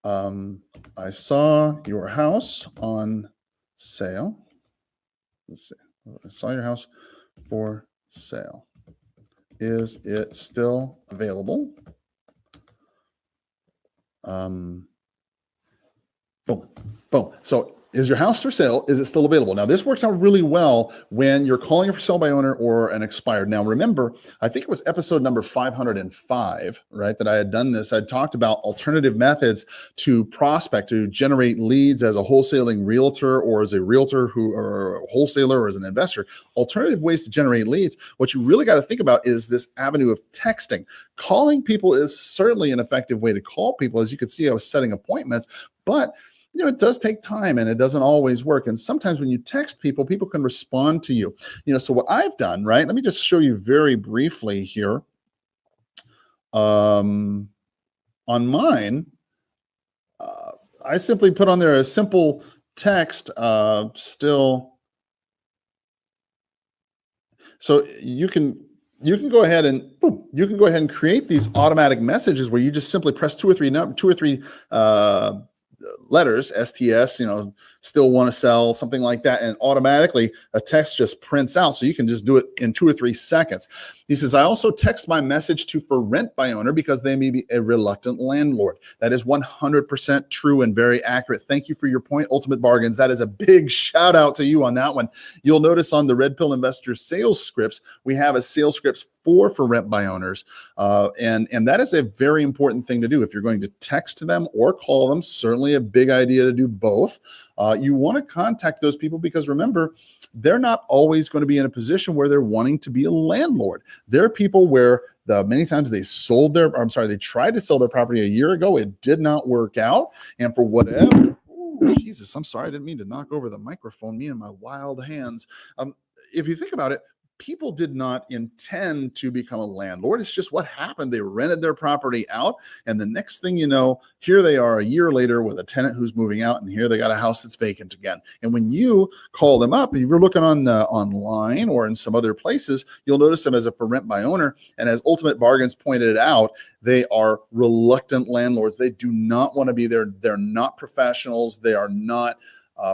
[SPEAKER 1] I saw your house on sale. Let's see. I saw your house for sale. Is it still available? Boom, boom. So is your house for sale? Is it still available? Now, this works out really well when you're calling a for sale by owner or an expired. Now, remember, I think it was episode number 505, right, that I had done this. I talked about alternative methods to prospect, to generate leads as a wholesaling realtor or as a realtor or a wholesaler or as an investor. Alternative ways to generate leads. What you really got to think about is this avenue of texting. Calling people is certainly an effective way to call people. As you can see, I was setting appointments, but it does take time and it doesn't always work. And sometimes when you text people, people can respond to you. So what I've done, right? Let me just show you very briefly here. On mine, I simply put on there a simple text, still. So you can go ahead and boom, you can go ahead and create these automatic messages where you just simply press two or three letters, STS, still want to sell, something like that. And automatically a text just prints out. So you can just do it in 2 or 3 seconds. He says, I also text my message to for rent by owner because they may be a reluctant landlord. That is 100% true and very accurate. Thank you for your point, Ultimate Bargains. That is a big shout out to you on that one. You'll notice on the Red Pill Investor sales scripts, we have a sales scripts for rent by owners. And that is a very important thing to do. If you're going to text them or call them, certainly a big idea to do both. You want to contact those people because remember, they're not always going to be in a position where they're wanting to be a landlord. There are people where many times they tried to sell their property a year ago. It did not work out. And for whatever, Jesus, I'm sorry. I didn't mean to knock over the microphone, me and my wild hands. If you think about it, people did not intend to become a landlord. It's just what happened. They rented their property out. And the next thing you know, here they are a year later with a tenant who's moving out. And here they got a house that's vacant again. And when you call them up, if you're looking on online or in some other places, you'll notice them as a for rent by owner. And as Ultimate Bargains pointed out, they are reluctant landlords. They do not want to be there. They're not professionals. They are not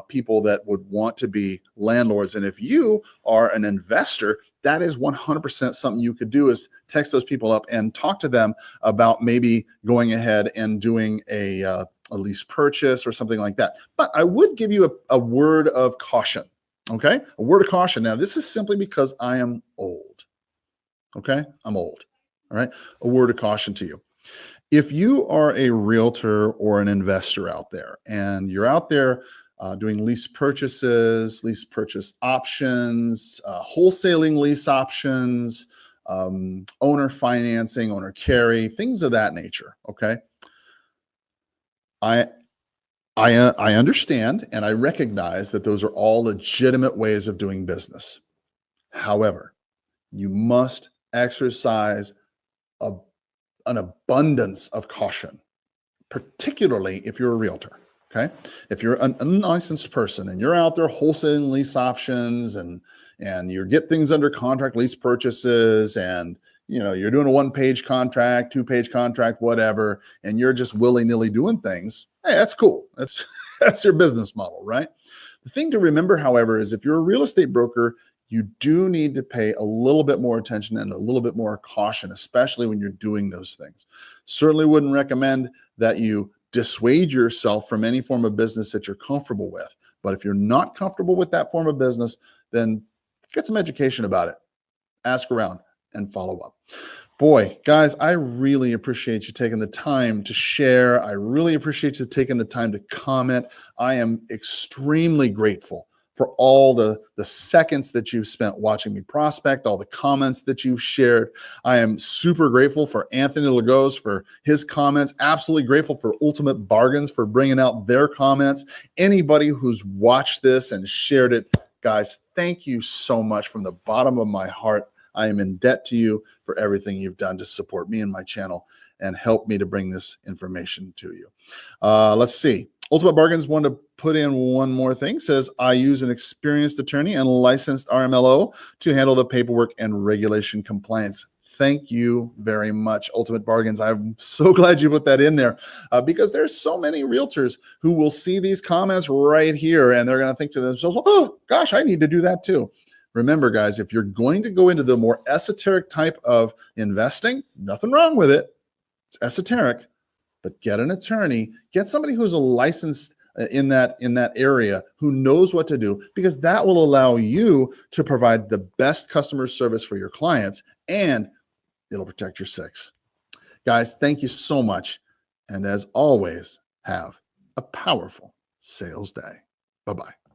[SPEAKER 1] people that would want to be landlords. And if you are an investor, that is 100% something you could do is text those people up and talk to them about maybe going ahead and doing a lease purchase or something like that. But I would give you a word of caution. Okay. A word of caution. Now, this is simply because I am old. Okay. I'm old. All right. A word of caution to you. If you are a realtor or an investor out there and you're out there doing lease purchases, lease purchase options, wholesaling lease options, owner financing, owner carry, things of that nature. Okay. I understand and I recognize that those are all legitimate ways of doing business. However, you must exercise an abundance of caution, particularly if you're a realtor. Okay. If you're an unlicensed person and you're out there wholesaling lease options and you get things under contract, lease purchases, and you're doing a 1-page contract, 2-page contract, whatever, and you're just willy-nilly doing things, hey, that's cool. That's your business model, right? The thing to remember, however, is if you're a real estate broker, you do need to pay a little bit more attention and a little bit more caution, especially when you're doing those things. Certainly wouldn't recommend that you dissuade yourself from any form of business that you're comfortable with. But if you're not comfortable with that form of business, then get some education about it. Ask around and follow up. Boy, guys, I really appreciate you taking the time to share. I really appreciate you taking the time to comment. I am extremely grateful for all the seconds that you've spent watching me prospect, all the comments that you've shared. I am super grateful for Anthony Lagos for his comments. Absolutely grateful for Ultimate Bargains for bringing out their comments. Anybody who's watched this and shared it, guys, thank you so much from the bottom of my heart. I am in debt to you for everything you've done to support me and my channel and help me to bring this information to you. Let's see. Ultimate Bargains wanted to put in one more thing. Says, I use an experienced attorney and licensed RMLO to handle the paperwork and regulation compliance. Thank you very much, Ultimate Bargains. I'm so glad you put that in there because there's so many realtors who will see these comments right here and they're going to think to themselves, oh, gosh, I need to do that too. Remember, guys, if you're going to go into the more esoteric type of investing, nothing wrong with it. It's esoteric. But get an attorney, get somebody who's a licensed in that area who knows what to do, because that will allow you to provide the best customer service for your clients and it'll protect your six. Guys, thank you so much. And as always, have a powerful sales day. Bye-bye.